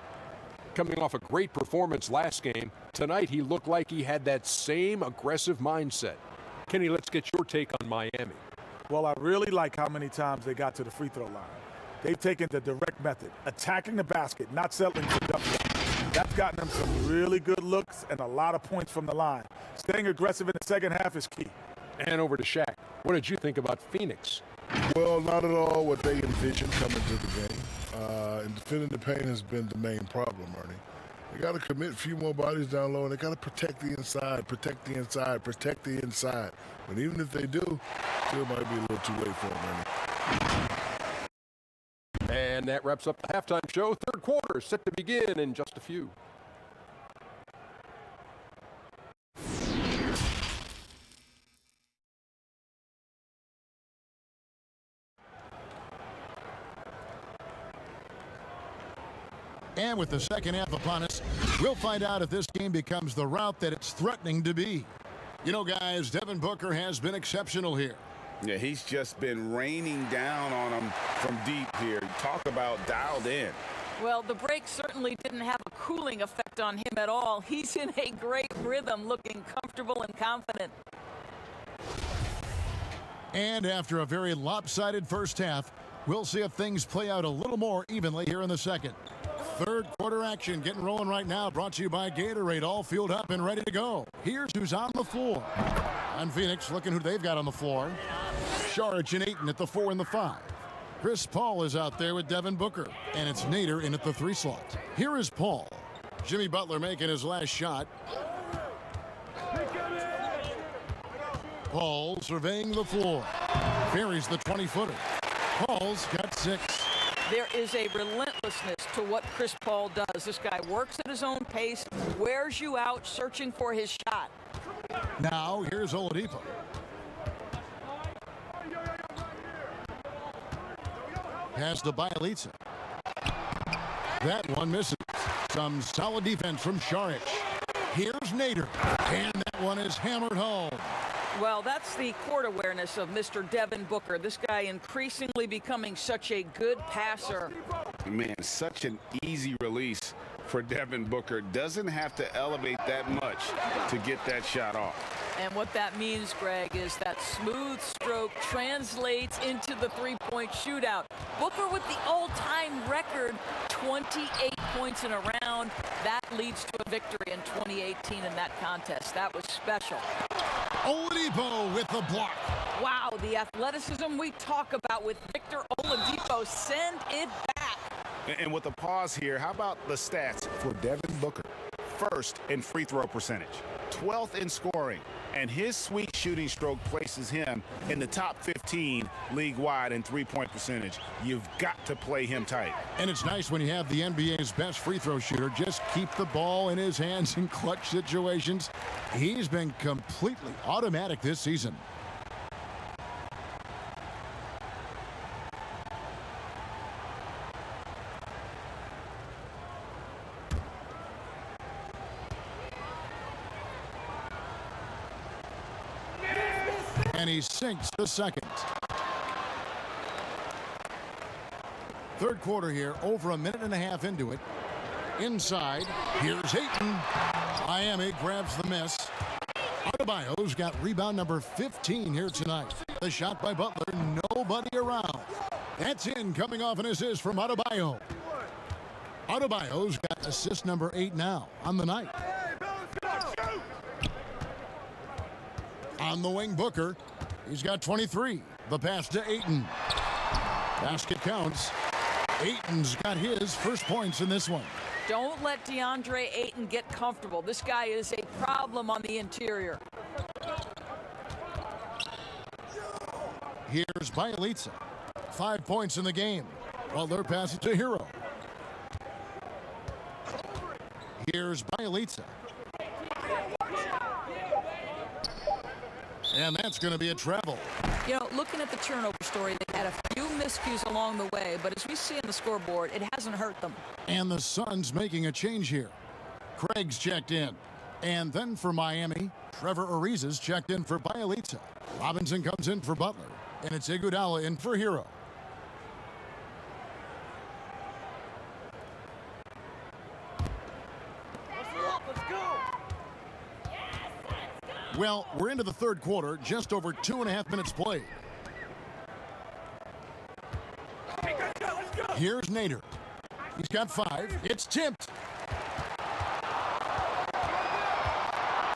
Coming off a great performance last game, tonight he looked like he had that same aggressive mindset. Kenny, let's get your take on Miami. Well, I really like how many times they got to the free throw line. They've taken the direct method, attacking the basket, not settling for dump shots. That's gotten them some really good looks and a lot of points from the line. Staying aggressive in the second half is key. And over to Shaq. What did you think about Phoenix? Well, not at all what they envisioned coming to the game. And defending the paint has been the main problem, Ernie. They got to commit a few more bodies down low, and they got to protect the inside, protect the inside, protect the inside. But even if they do, still might be a little too late for them, Ernie. And that wraps up the halftime show. Third quarter set to begin in just a few. And with the second half upon us, we'll find out if this game becomes the route that it's threatening to be. You know, guys, Devin Booker has been exceptional here. Yeah, he's just been raining down on them from deep here. Talk about dialed in. Well, the break certainly didn't have a cooling effect on him at all. He's in a great rhythm, looking comfortable and confident. And after a very lopsided first half, we'll see if things play out a little more evenly here in the second. Third quarter action getting rolling right now, brought to you by Gatorade, all fueled up and ready to go. Here's who's on the floor. On Phoenix, looking who they've got on the floor. Saric and Ayton at the 4 and the 5. Chris Paul is out there with Devin Booker, and it's Nader in at the 3 slot. Here is Paul. Jimmy Butler making his last shot. Paul surveying the floor. Buries the 20-footer. Paul's got 6. There is a relentlessness to what Chris Paul does. This guy works at his own pace, wears you out, searching for his shot. Now, here's Oladipo. Pass to Bielitsa. That one misses. Some solid defense from Saric. Here's Nader. And that one is hammered home. Well, that's the court awareness of Mr. Devin Booker. This guy increasingly becoming such a good passer. Man, such an easy release for Devin Booker. Doesn't have to elevate that much to get that shot off. And what that means, Greg, is that smooth stroke translates into the three-point shootout. Booker with the all-time record, 28 points in a round. That leads to a victory in 2018 in that contest. That was special. Oladipo with the block. Wow, the athleticism we talk about with Victor Oladipo. Send it back. And with a pause here, how about the stats for Devin Booker? First in free throw percentage, 12th in scoring, and his sweet shooting stroke places him in the top 15 league-wide in three-point percentage. You've got to play him tight. And it's nice when you have the NBA's best free throw shooter just keep the ball in his hands in clutch situations. He's been completely automatic this season. And he sinks the second. Third quarter here, over a minute and a half into it. Inside, here's Ayton. Miami grabs the miss. Adebayo's got rebound number 15 here tonight. The shot by Butler, nobody around. That's in, coming off an assist from Adebayo. Adebayo's got assist number 8 now on the night. On the wing, Booker. He's got 23. The pass to Ayton. Basket counts. Ayton's got his first points in this one. Don't let DeAndre Ayton get comfortable. This guy is a problem on the interior. Here's Bielitsa. 5 points in the game. Butler passes to Hero. Here's Bielitsa. And that's going to be a travel. You know, looking at the turnover story, they had a few miscues along the way, but as we see on the scoreboard, it hasn't hurt them. And the Suns making a change here. Craig's checked in. And then for Miami, Trevor Ariza's checked in for Bielitsa. Robinson comes in for Butler. And it's Iguodala in for Hero. Well, we're into the third quarter, just over 2.5 minutes played. Here's Nader. He's got 5. It's tipped.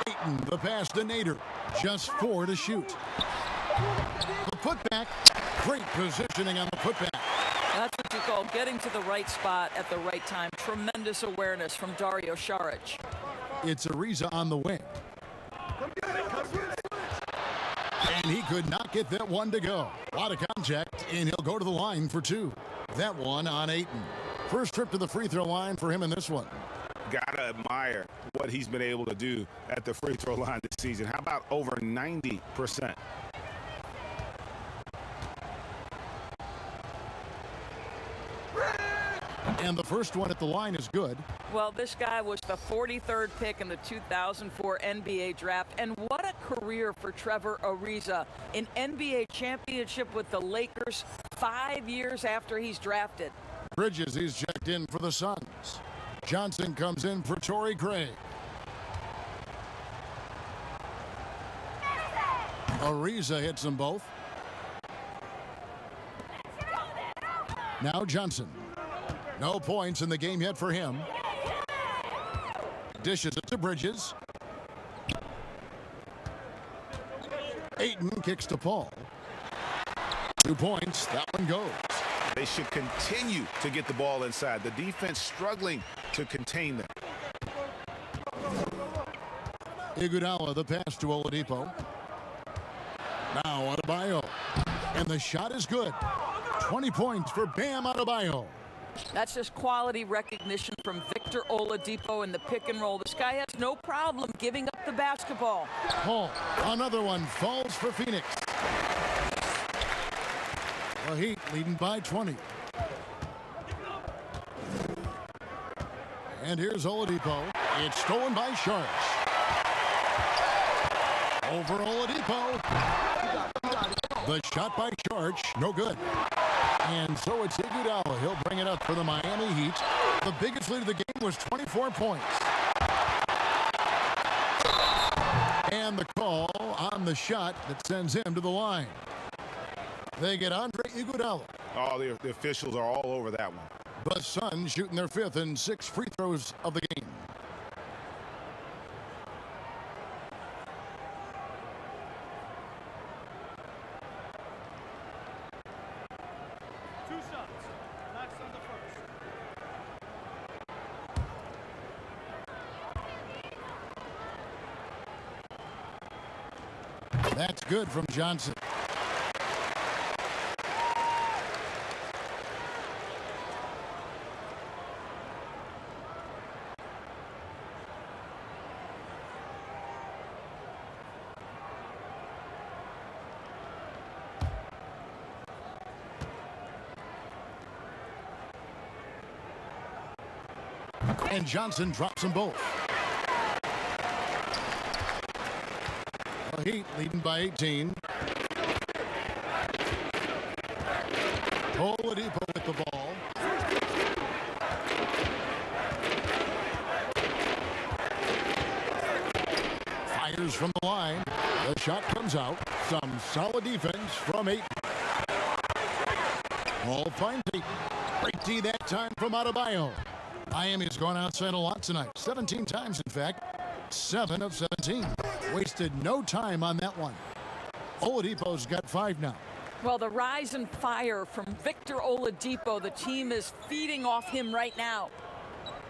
Ayton, the pass to Nader. Just 4 to shoot. The putback. Great positioning on the putback. That's what you call getting to the right spot at the right time. Tremendous awareness from Dario Saric. It's Ariza on the wing. And he could not get that one to go. A lot of contact, and he'll go to the line for 2. That one on Ayton. First trip to the free throw line for him in this one. Gotta admire what he's been able to do at the free throw line this season. How about over 90%? And the first one at the line is good. Well, this guy was the 43rd pick in the 2004 NBA draft, and what a career for Trevor Ariza. An NBA championship with the Lakers 5 years after he's drafted. Bridges, he's checked in for the Suns. Johnson comes in for Torrey Craig. Ariza hits them both. Now Johnson. No points in the game yet for him. Dishes it to Bridges. Ayton kicks to Paul. 2 points. That one goes. They should continue to get the ball inside. The defense struggling to contain them. Iguodala, the pass to Oladipo. Now Adebayo. And the shot is good. 20 points for Bam Adebayo. That's just quality recognition from Victor Oladipo in the pick and roll. This guy has no problem giving up the basketball. Paul, another one falls for Phoenix. The Heat leading by 20. And here's Oladipo. It's stolen by Saric. Over Oladipo. The shot by Saric, no good. And so it's Iguodala. He'll bring it up for the Miami Heat. The biggest lead of the game was 24 points. And the call on the shot that sends him to the line. They get Andre Iguodala. Oh, the officials are all over that one. The Suns shooting their 5th and 6th free throws of the game. That's good from Johnson. And Johnson drops them both. The Heat leading by 18. Oladipo with the ball. Fires from the line. The shot comes out. Some solid defense from Ayton. Ball finds Ayton. Great D that time from Adebayo. Miami's gone outside a lot tonight. 17 times, in fact. 7 of 17. Wasted no time on that one. Oladipo's got 5 now. Well, the rise and fire from Victor Oladipo, the team is feeding off him right now.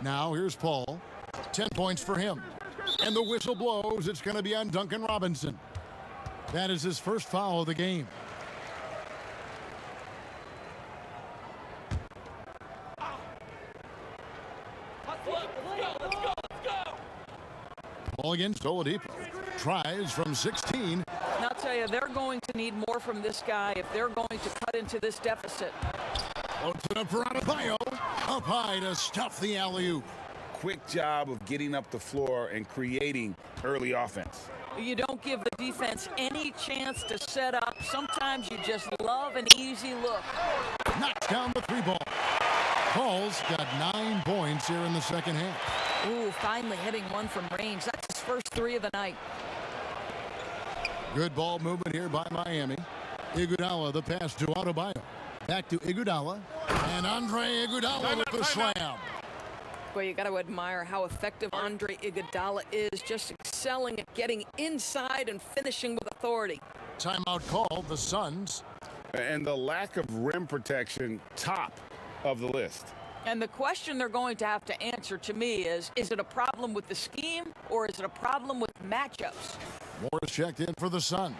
Now here's Paul. 10 points for him. And the whistle blows. It's going to be on Duncan Robinson. That is his first foul of the game. Ball against Oladipo. Tries from 16. And I'll tell you, they're going to need more from this guy if they're going to cut into this deficit. Puts it up for Adebayo. Up high to stuff the alley-oop. Quick job of getting up the floor and creating early offense. You don't give the defense any chance to set up. Sometimes you just love an easy look. Knocks down the 3-ball. Paul's got 9 points here in the second half. Ooh, finally hitting one from range. That's his first 3 of the night. Good ball movement here by Miami. Iguodala, the pass to Adebayo. Back to Iguodala. And Andre Iguodala with the slam. Well, you got to admire how effective Andre Iguodala is, just excelling at getting inside and finishing with authority. Timeout called, the Suns. And the lack of rim protection, top of the list. And the question they're going to have to answer to me is it a problem with the scheme or is it a problem with matchups? Morris checked in for the Suns.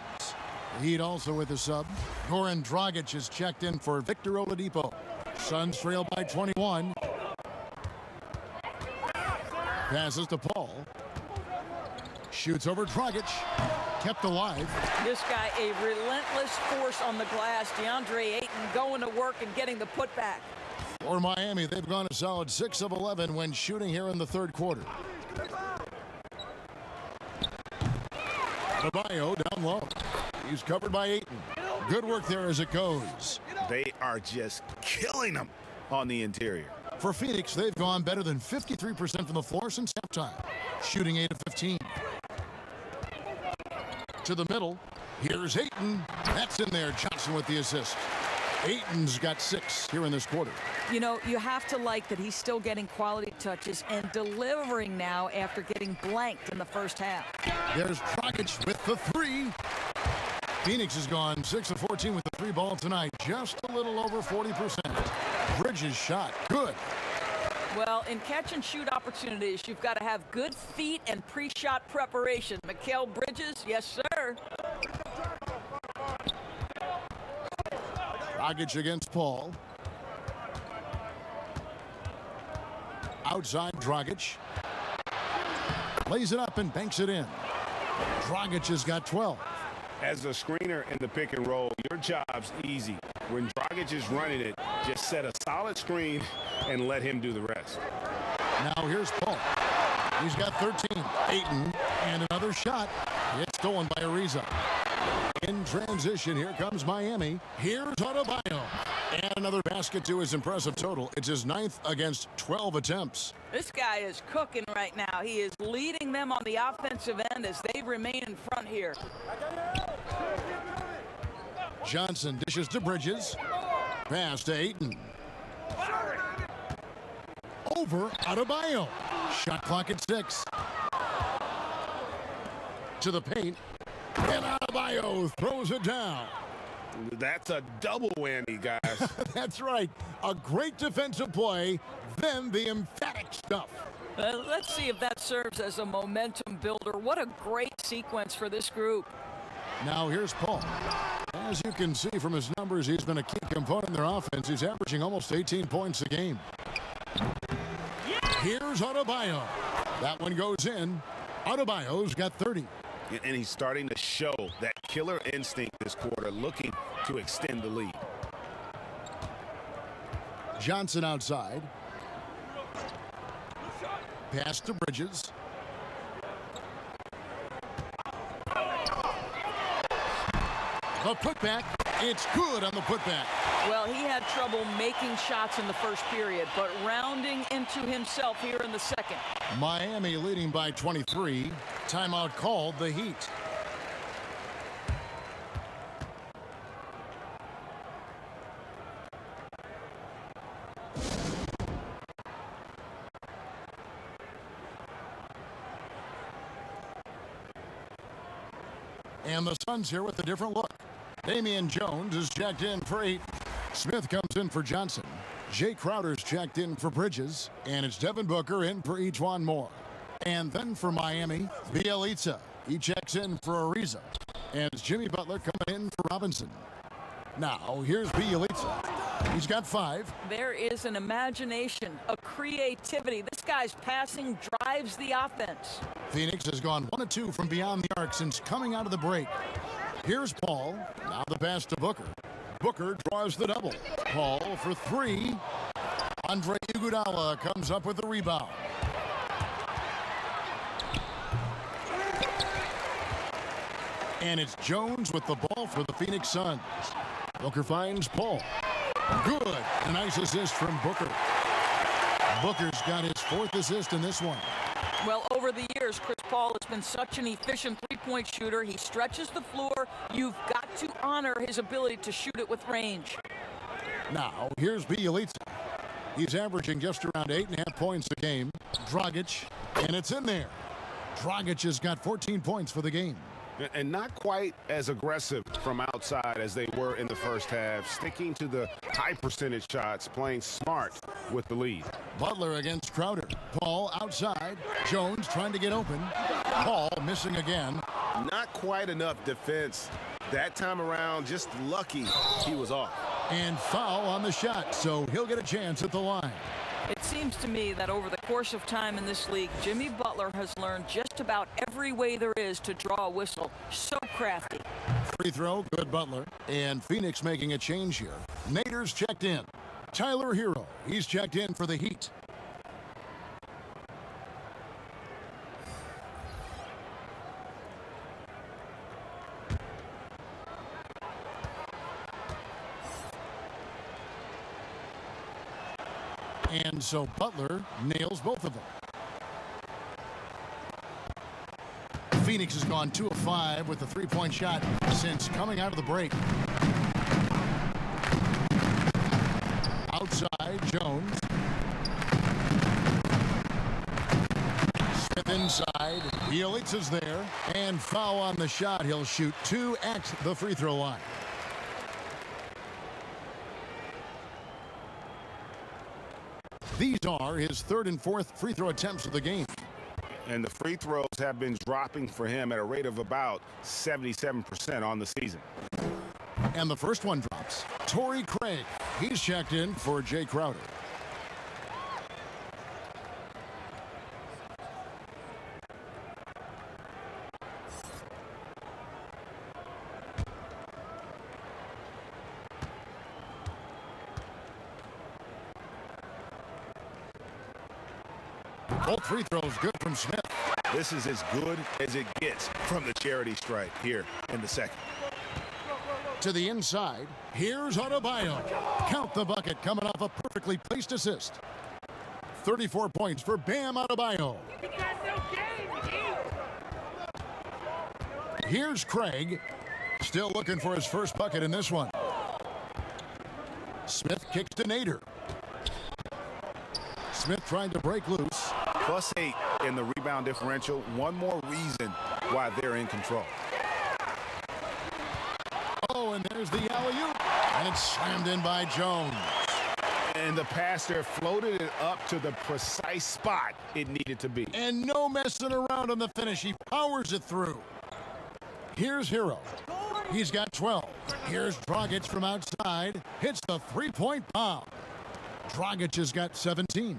Heat also with the sub. Goran Dragic is checked in for Victor Oladipo. Suns trail by 21. Passes to Paul. Shoots over Dragic. Kept alive. This guy, a relentless force on the glass. DeAndre Ayton going to work and getting the putback. For Miami, they've gone a solid 6 of 11 when shooting here in the third quarter. Adebayo down low. He's covered by Ayton. Good work there as it goes. They are just killing them on the interior. For Phoenix, they've gone better than 53% from the floor since halftime, shooting 8 of 15. To the middle, here's Ayton. That's in there. Johnson with the assist. Ayton's got 6 here in this quarter. You know, you have to like that he's still getting quality touches and delivering now after getting blanked in the first half. There's Dragic with the 3. Phoenix has gone 6 of 14 with the 3 ball tonight, just a little over 40%. Bridges shot good. Well, in catch and shoot opportunities, you've got to have good feet and pre-shot preparation. Mikhail Bridges, yes, sir. Dragic against Paul. Outside Dragic. Lays it up and banks it in. Dragic has got 12. As a screener in the pick and roll, your job's easy. When Dragic is running it, just set a solid screen and let him do the rest. Now here's Paul. He's got 13. Ayton and another shot. It's stolen by Ariza. In transition, here comes Miami. Here's Adebayo. And another basket to his impressive total. It's his 9th against 12 attempts. This guy is cooking right now. He is leading them on the offensive end as they remain in front here. Johnson dishes to Bridges. Pass to Ayton. Over Adebayo. Shot clock at 6. To the paint. And Adebayo throws it down. That's a double whammy, guys. That's right. A great defensive play, then the emphatic stuff. Let's see if that serves as a momentum builder. What a great sequence for this group. Now here's Paul. As you can see from his numbers, he's been a key component in their offense. He's averaging almost 18 points a game. Here's Adebayo. That one goes in. Adebayo's got 30. And he's starting to show that killer instinct this quarter, looking to extend the lead. Johnson outside. Pass to Bridges. The putback. It's good on the putback. Well, he had trouble making shots in the first period, but rounding into himself here in the second. Miami leading by 23. Timeout called, the Heat. And the Suns here with a different look. Damian Jones is checked in for 8. Smith comes in for Johnson. Jay Crowder's checked in for Bridges. And it's Devin Booker in for Ejuan Moore. And then for Miami, Bielitsa. He checks in for Ariza. And it's Jimmy Butler coming in for Robinson. Now, here's Bielitsa. He's got 5. There is an imagination, a creativity. This guy's passing drives the offense. Phoenix has gone 1 of 2 from beyond the arc since coming out of the break. Here's Paul. Now the pass to Booker. Booker draws the double. Paul for 3. Andre Iguodala comes up with the rebound. And it's Jones with the ball for the Phoenix Suns. Booker finds Paul. Good. A nice assist from Booker. Booker's got his 4th assist in this one. Well, over the years, Chris Paul has been such an efficient three-point shooter. He stretches the floor. You've got to honor his ability to shoot it with range. Now, here's Bielitsa. He's averaging just around 8.5 points a game. Dragic, and it's in there. Dragic has got 14 points for the game. And not quite as aggressive from outside as they were in the first half, sticking to the high percentage shots, playing smart with the lead. Butler against Crowder. Paul outside. Jones trying to get open. Paul missing again. Not quite enough defense that time around. Just lucky he was off. And foul on the shot, so he'll get a chance at the line. It seems to me that over the course of time in this league, Jimmy Butler has learned just about every way there is to draw a whistle. So crafty. Free throw, good Butler. And Phoenix making a change here. Nader's checked in. Tyler Hero, he's checked in for the Heat. And so Butler nails both of them. Phoenix has gone 2 of 5 with the three-point shot since coming out of the break. Outside, Jones. Smith inside. Bielitsa's there. And foul on the shot. He'll shoot 2 at the free throw line. These are his 3rd and 4th free throw attempts of the game. And the free throws have been dropping for him at a rate of about 77% on the season. And the first one drops. Torrey Craig. He's checked in for Jay Crowder. Both free throws good from Smith. This is as good as it gets from the charity stripe here in the second. To the inside, here's Adebayo. Count the bucket coming off a perfectly placed assist. 34 points for Bam Adebayo. Here's Craig. Still looking for his first bucket in this one. Smith kicks to Nader. Smith trying to break loose. +8 in the rebound differential. One more reason why they're in control. Oh, and there's the alley-oop. And it's slammed in by Jones. And the pass there floated it up to the precise spot it needed to be. And no messing around on the finish. He powers it through. Here's Hero. He's got 12. Here's Dragic from outside. Hits the three-point bomb. Dragic has got 17.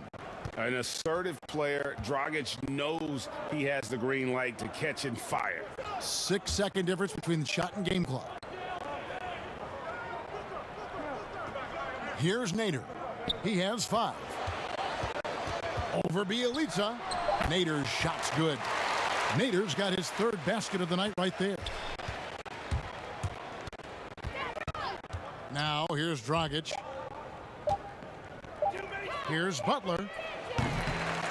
An assertive player. Dragic knows he has the green light to catch and fire. 6-second difference between the shot and game clock. Here's Nader. He has 5. Over Bielitsa. Nader's shot's good. Nader's got his 3rd basket of the night right there. Now here's Dragic. Here's Butler.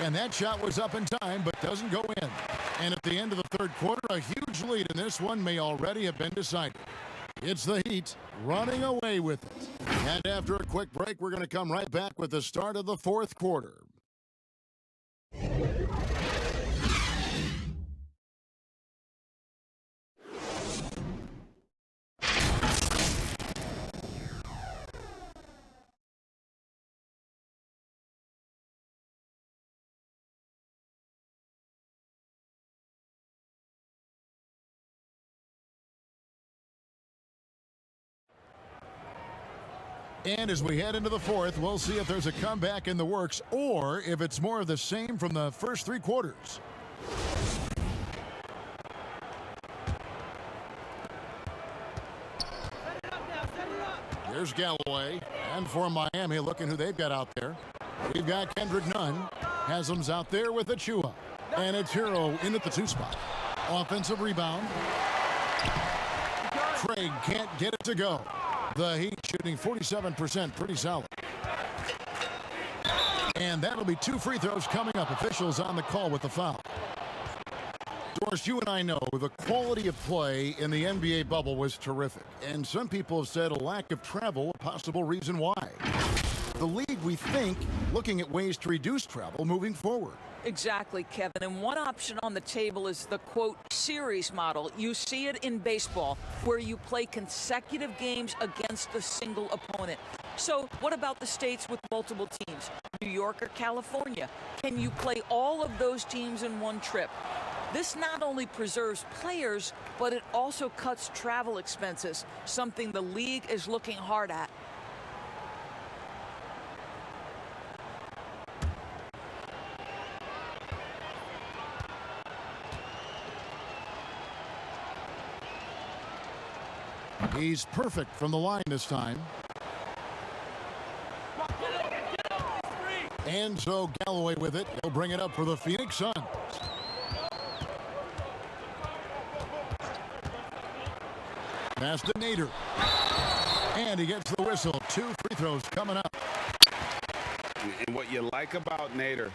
And that shot was up in time, but doesn't go in. And at the end of the third quarter, a huge lead in this one may already have been decided. It's the Heat running away with it. And after a quick break, we're going to come right back with the start of the fourth quarter. And as we head into the fourth, we'll see if there's a comeback in the works or if it's more of the same from the first three quarters. Here's Galloway. And for Miami, looking who they've got out there. We've got Kendrick Nunn. Haslam's out there with Achua. And it's Hero in at the 2 spot. Offensive rebound. Craig can't get it to go. The Heat shooting 47%, pretty solid. And that'll be 2 free throws coming up. Officials on the call with the foul. Doris, you and I know the quality of play in the NBA bubble was terrific. And some people have said a lack of travel a possible reason why. The league, we think, looking at ways to reduce travel moving forward. Exactly, Kevin. And one option on the table is the, quote, series model. You see it in baseball, where you play consecutive games against a single opponent. So what about the states with multiple teams, New York or California? Can you play all of those teams in one trip? This not only preserves players, but it also cuts travel expenses, something the league is looking hard at. He's perfect from the line this time. And so Galloway with it. He'll bring it up for the Phoenix Suns. Pass to Nader. And he gets the whistle. 2 free throws coming up. And what you like about Nader,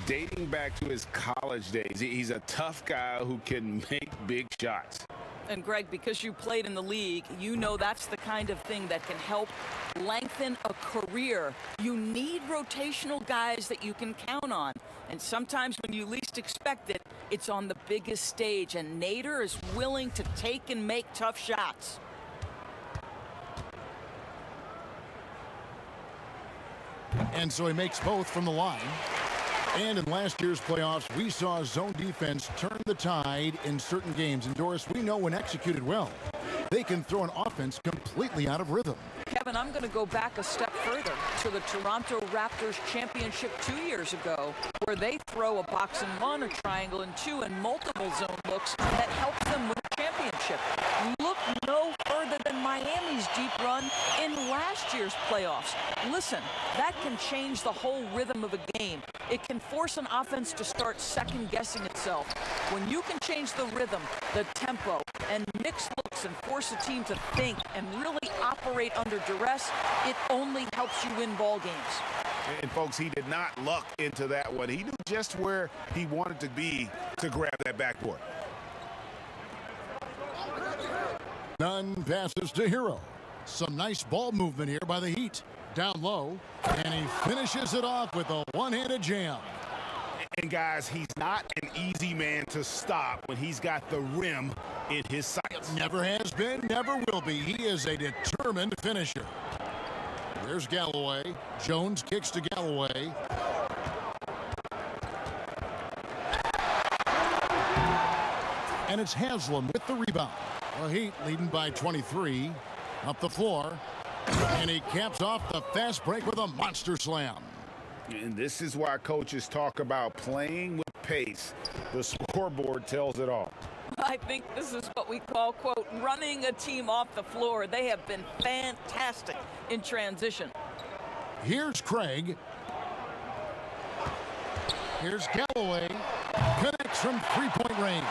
dating back to his college days, he's a tough guy who can make big shots. And Greg, because you played in the league, you know that's the kind of thing that can help lengthen a career. You need rotational guys that you can count on. And sometimes when you least expect it, it's on the biggest stage. And Nader is willing to take and make tough shots. And so he makes both from the line. And in last year's playoffs, we saw zone defense turn the tide in certain games. And Doris, we know when executed well, they can throw an offense completely out of rhythm. Kevin, I'm going to go back a step further to the Toronto Raptors championship 2 years ago, where they throw a box and one, a triangle and two, and multiple zone looks that helps them win a championship. Look no further than Miami's deep run in last year's playoffs. Listen, that can change the whole rhythm of a game. It can force an offense to start second-guessing itself. When you can change the rhythm, the tempo, and mix looks and force a team to think and really operate under duress, it only helps you win ball games. And folks, he did not luck into that one. He knew just where he wanted to be to grab that backboard. Nunn passes to Hero. Some nice ball movement here by the Heat. Down low, and he finishes it off with a one-handed jam. And guys, he's not an easy man to stop when he's got the rim in his sights. Never has been, never will be. He is a determined finisher. There's Galloway. Jones kicks to Galloway. And it's Haslam with the rebound. The Heat leading by 23. Up the floor. And he caps off the fast break with a monster slam. And this is why coaches talk about playing with pace. The scoreboard tells it all. I think this is what we call, quote, running a team off the floor. They have been fantastic in transition. Here's Craig. Here's Galloway. Connects from three-point range.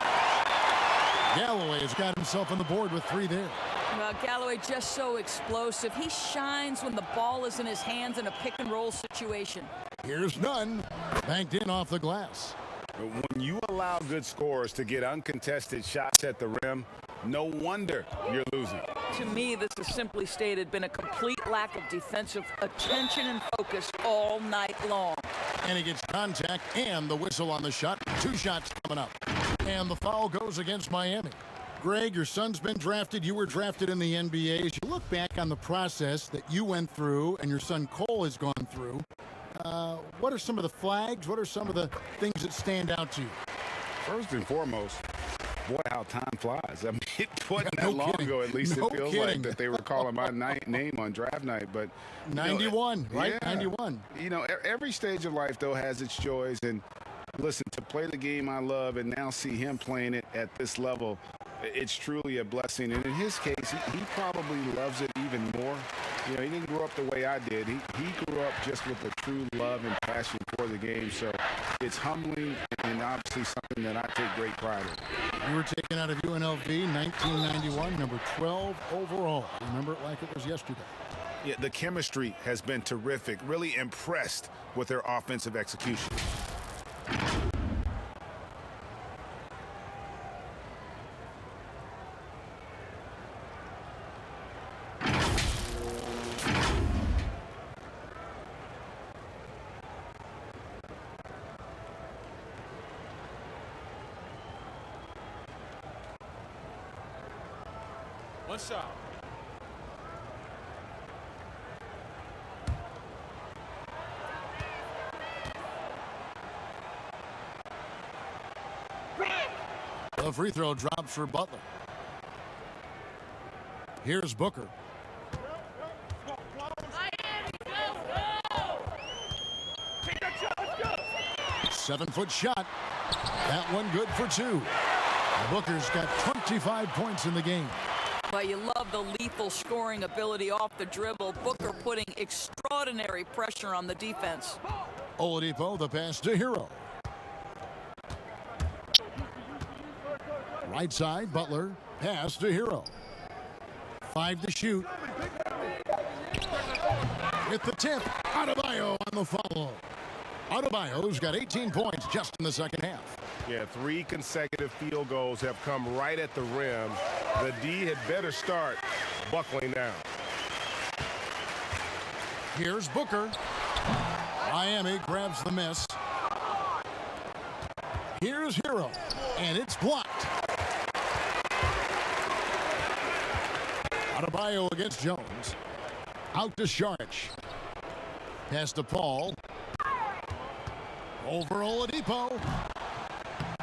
Galloway has got himself on the board with 3 there. Well, Galloway just so explosive. He shines when the ball is in his hands in a pick-and-roll situation. Here's none. Banked in off the glass. When you allow good scorers to get uncontested shots at the rim, no wonder you're losing. To me, this is simply stated been a complete lack of defensive attention and focus all night long. And he gets contact and the whistle on the shot. 2 shots coming up. And the foul goes against Miami. Greg, your son's been drafted. You were drafted in the NBA. As you look back on the process that you went through and your son Cole has gone through, what are some of the flags? What are some of the things that stand out to you? First and foremost, boy, how time flies. I mean, it wasn't no that long kidding. ago, at least No it feels kidding. like, that they were calling my name on draft night. But 91, right? Yeah. 91. You know, every stage of life, though, has its joys. And listen, to play the game I love and now see him playing it at this level, it's truly a blessing. And in his case, he probably loves it even more. You know, he didn't grow up the way I did. He grew up just with a true love and passion for the game. So it's humbling and obviously something that I take great pride in. You were taken out of UNLV 1991, number 12 overall. Remember it like it was yesterday. Yeah, the chemistry has been terrific. Really impressed with their offensive execution. One shot. The free throw drops for Butler. Here's Booker. Seven-foot shot. That one good for 2. Booker's got 25 points in the game. But you love the lethal scoring ability off the dribble. Booker putting extraordinary pressure on the defense. Oladipo, the pass to Hero. Right side, Butler, pass to Hero. 5 to shoot. With the tip, Adebayo on the follow. Adebayo's got 18 points just in the second half. Yeah, 3 consecutive field goals have come right at the rim. The D had better start buckling down. Here's Booker. Miami grabs the miss. Here's Hero, and it's blocked. Adebayo against Jones. Out to Saric. Pass to Paul. Over Oladipo.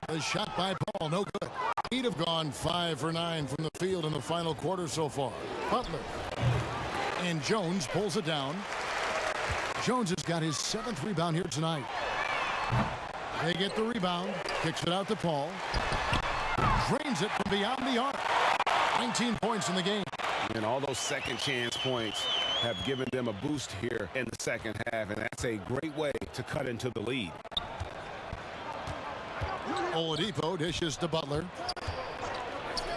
The shot by Paul, no good. He'd have gone 5 for 9 from the field in the final quarter so far. Butler. And Jones pulls it down. Jones has got his 7th rebound here tonight. They get the rebound. Kicks it out to Paul. Drains it from beyond the arc. 19 points in the game. And all those second chance points have given them a boost here in the second half, and that's a great way to cut into the lead. Oladipo dishes to Butler.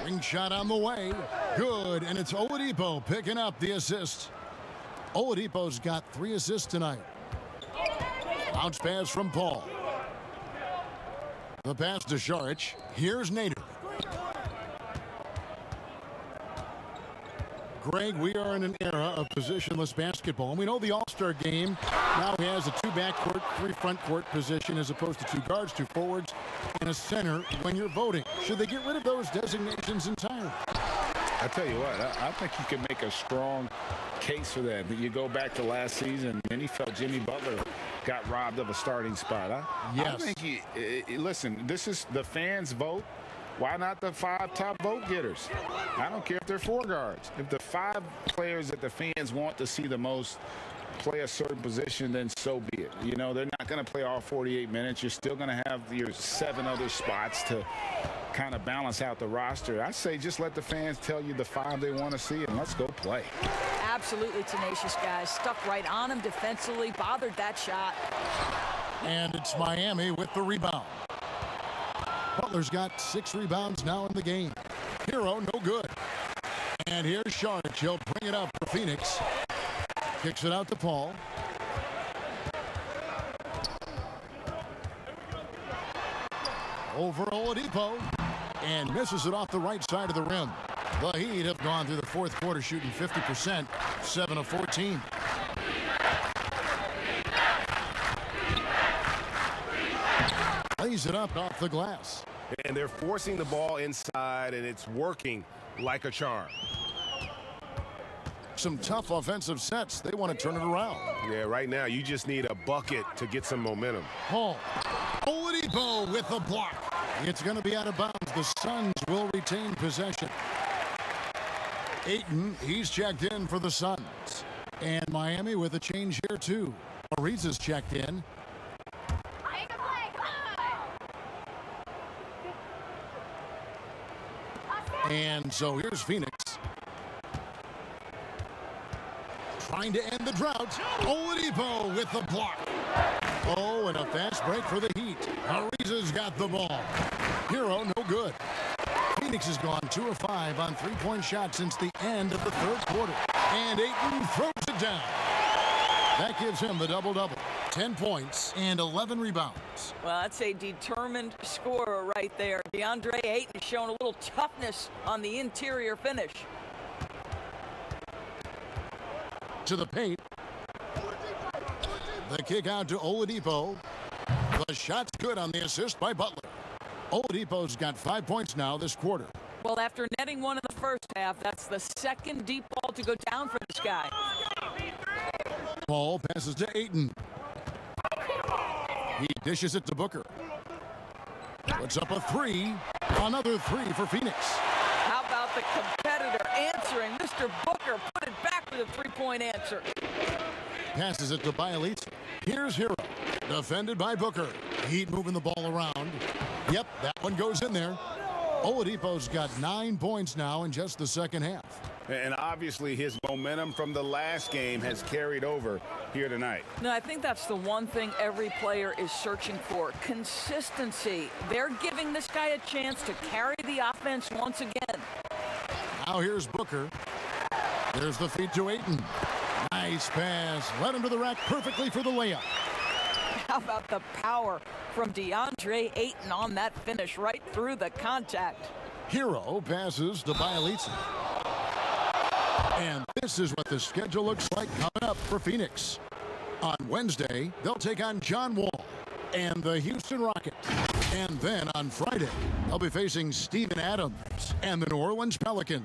Ring shot on the way. Good, and it's Oladipo picking up the assist. Oladipo's got 3 assists tonight. Bounce pass from Paul. The pass to Saric. Here's Nader. Greg, we are in an era of positionless basketball, and we know the All-Star game now has a 2 backcourt, 3 front court position as opposed to 2 guards, 2 forwards, and a center when you're voting. Should they get rid of those designations entirely? I tell you what, I think you can make a strong case for that. But you go back to last season, many felt Jimmy Butler got robbed of a starting spot. Yes. I think listen, this is the fans' vote. Why not the 5 top vote getters? I don't care if they're 4 guards. If the 5 players that the fans want to see the most play a certain position, then so be it. You know, they're not going to play all 48 minutes. You're still going to have your 7 other spots to kind of balance out the roster. I say just let the fans tell you the 5 they want to see, and let's go play. Absolutely tenacious, guys. Stuck right on him defensively, bothered that shot. And it's Miami with the rebound. Butler's got 6 rebounds now in the game. Hero, no good. And here's Sharp. He'll bring it up for Phoenix. Kicks it out to Paul. Over Oladipo. And misses it off the right side of the rim. The Heat have gone through the fourth quarter shooting 50%, 7 of 14. Lays it up off the glass. And they're forcing the ball inside, and it's working like a charm. Some tough offensive sets. They want to turn it around. Yeah, right now you just need a bucket to get some momentum. Paul. Oladipo with the block. It's going to be out of bounds. The Suns will retain possession. Ayton, he's checked in for the Suns. And Miami with a change here, too. Ariza's checked in. And so here's Phoenix. Trying to end the drought. Oladipo with the block. Oh, and a fast break for the Heat. Ariza's got the ball. Hero, no good. Phoenix has gone 2 of 5 on three-point shots since the end of the third quarter. And Ayton throws it down. That gives him the double-double. 10 points and 11 rebounds. Well, that's a determined scorer right there. DeAndre Ayton showing a little toughness on the interior finish. To the paint. The kick out to Oladipo. The shot's good on the assist by Butler. Oladipo's got 5 points now this quarter. Well, after netting one in the first half, that's the second deep ball to go down for this guy. Paul passes to Ayton. He dishes it to Booker. Puts up a 3. Another 3 for Phoenix. How about the competitor answering? Mr. Booker put it back with a three-point answer. Passes it to Bielitsa. Here's Hero. Defended by Booker. Heat moving the ball around. Yep, that one goes in there. Oladipo's got 9 points now in just the second half. And obviously his momentum from the last game has carried over here tonight. No, I think that's the one thing every player is searching for. Consistency. They're giving this guy a chance to carry the offense once again. Now here's Booker. There's the feed to Ayton. Nice pass. Led him to the rack perfectly for the layup. How about the power from DeAndre Ayton on that finish right through the contact. Hero passes to Bielitsa. And this is what the schedule looks like coming up for Phoenix. On Wednesday, they'll take on John Wall and the Houston Rockets. And then on Friday, they'll be facing Steven Adams and the New Orleans Pelicans.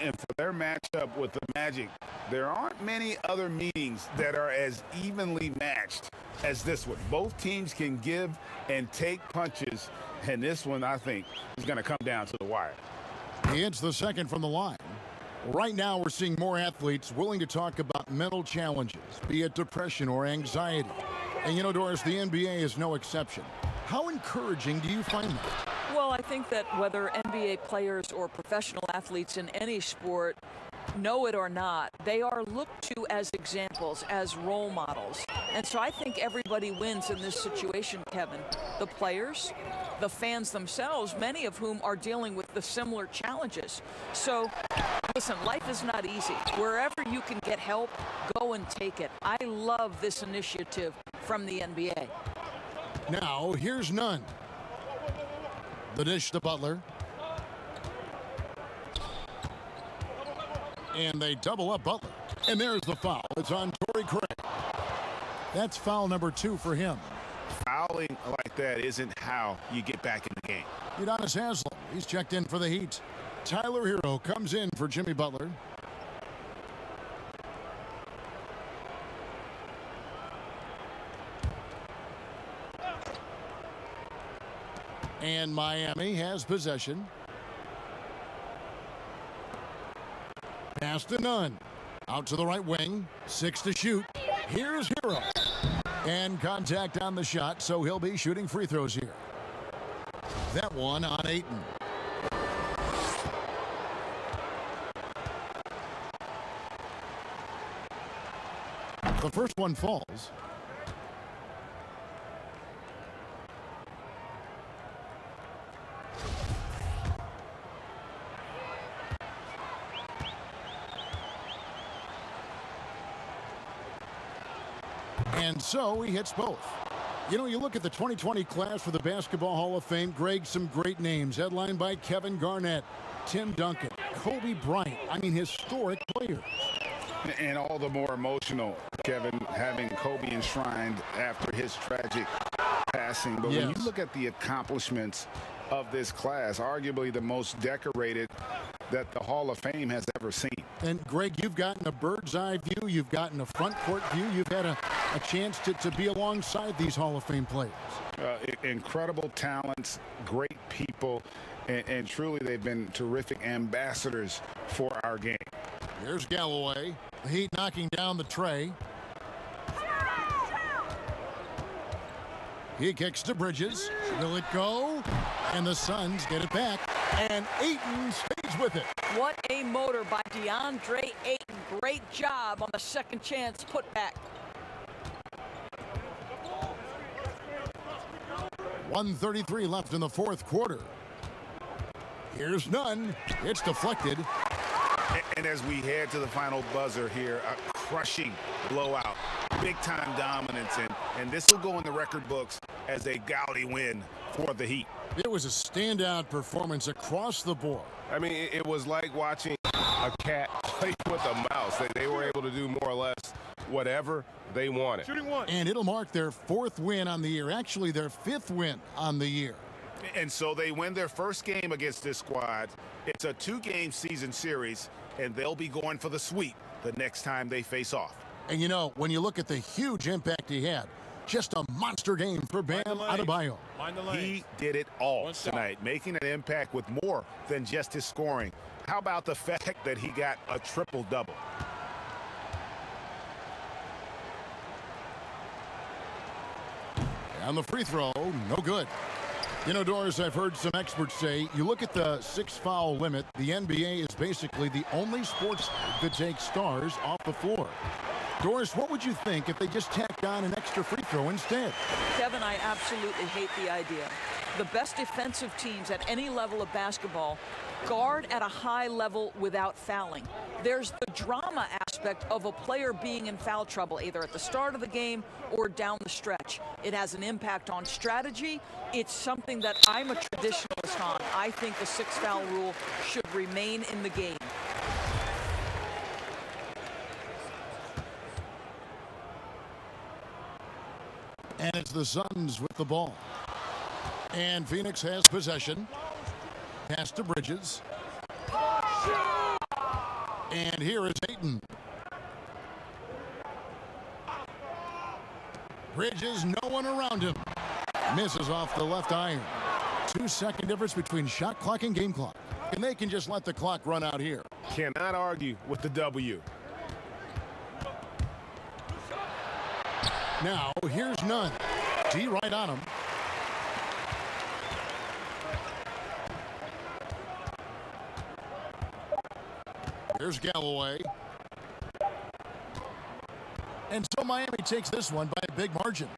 And for their matchup with the Magic, there aren't many other meetings that are as evenly matched as this one. Both teams can give and take punches, and this one, I think, is going to come down to the wire. He hits the second from the line. Right now, we're seeing more athletes willing to talk about mental challenges, be it depression or anxiety. And you know, Doris, the NBA is no exception. How encouraging do you find that? Well, I think that whether NBA players or professional athletes in any sport know it or not, they are looked to as examples, as role models. And so I think everybody wins in this situation, Kevin. The players, the fans themselves, many of whom are dealing with the similar challenges. So, listen, life is not easy. Wherever you can get help, go and take it. I love this initiative from the NBA. Now, here's Nunn. The dish to Butler. And they double up Butler. And there's the foul. It's on Torrey Craig. That's foul number 2 for him. Fouling like that isn't how you get back in the game. Udonis Haslem, he's checked in for the Heat. Tyler Hero comes in for Jimmy Butler. And Miami has possession. Pass to Nunn. Out to the right wing. 6 to shoot. Here's Hero. And contact on the shot, so he'll be shooting free throws here. That one on Ayton. The first one falls. And so he hits both. You know, you look at the 2020 class for the Basketball Hall of Fame, Greg, some great names, headlined by Kevin Garnett, Tim Duncan, Kobe Bryant. I mean, historic players. And all the more emotional, Kevin, having Kobe enshrined after his tragic passing. But when you look at the accomplishments of this class, arguably the most decorated that the Hall of Fame has ever seen. And Greg, you've gotten a bird's eye view, you've gotten a front court view, you've had a chance to be alongside these Hall of Fame players. Incredible talents, great people, and truly they've been terrific ambassadors for our game. Here's Galloway, the Heat knocking down the tray. He kicks to Bridges. Will it go? And the Suns get it back. And Ayton stays with it. What a motor by DeAndre Ayton. Great job on the second chance putback. 1:33 left in the fourth quarter. Here's none. It's deflected. And as we head to the final buzzer here, a crushing blowout, big-time dominance, and this will go in the record books as a gaudy win for the Heat. It was a standout performance across the board. I mean, it was like watching a cat play with a mouse. They were able to do more or less whatever they wanted. And it'll mark their fourth win on the year, actually their fifth win on the year. And so they win their first game against this squad. It's a 2-game season series, and they'll be going for the sweep the next time they face off. And you know, when you look at the huge impact he had, just a monster game for Bam Adebayo. He did it all tonight, making an impact with more than just his scoring. How about the fact that he got a triple-double? And the free throw, no good. You know, Doris, I've heard some experts say, you look at the 6-foul limit, the NBA is basically the only sports that takes stars off the floor. Doris, what would you think if they just tacked on an extra free throw instead? Kevin, I absolutely hate the idea. The best defensive teams at any level of basketball guard at a high level without fouling. There's the drama aspect of a player being in foul trouble, either at the start of the game or down the stretch. It has an impact on strategy. It's something that I'm a traditionalist on. I think the 6-foul rule should remain in the game. And it's the Suns with the ball. And Phoenix has possession. Pass to Bridges. And here is Ayton. Bridges, no one around him. Misses off the left iron. 2-second difference between shot clock and game clock. And they can just let the clock run out here. Cannot argue with the W. Now, here's none. T right on him. Here's Galloway. And so Miami takes this one by a big margin.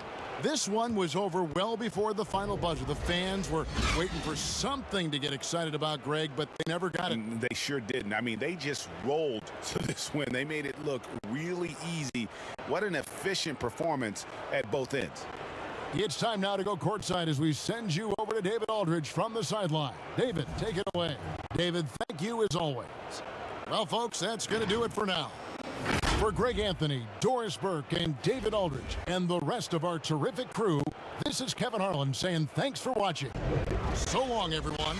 This one was over well before the final buzzer. The fans were waiting for something to get excited about, Greg, but they never got it. They sure didn't. I mean, they just rolled to this win. They made it look really easy. What an efficient performance at both ends. It's time now to go courtside as we send you over to David Aldridge from the sideline. David, take it away. David, thank you as always. Well, folks, that's going to do it for now. For Greg Anthony, Doris Burke, and David Aldridge, and the rest of our terrific crew, this is Kevin Harlan saying thanks for watching. So long, everyone.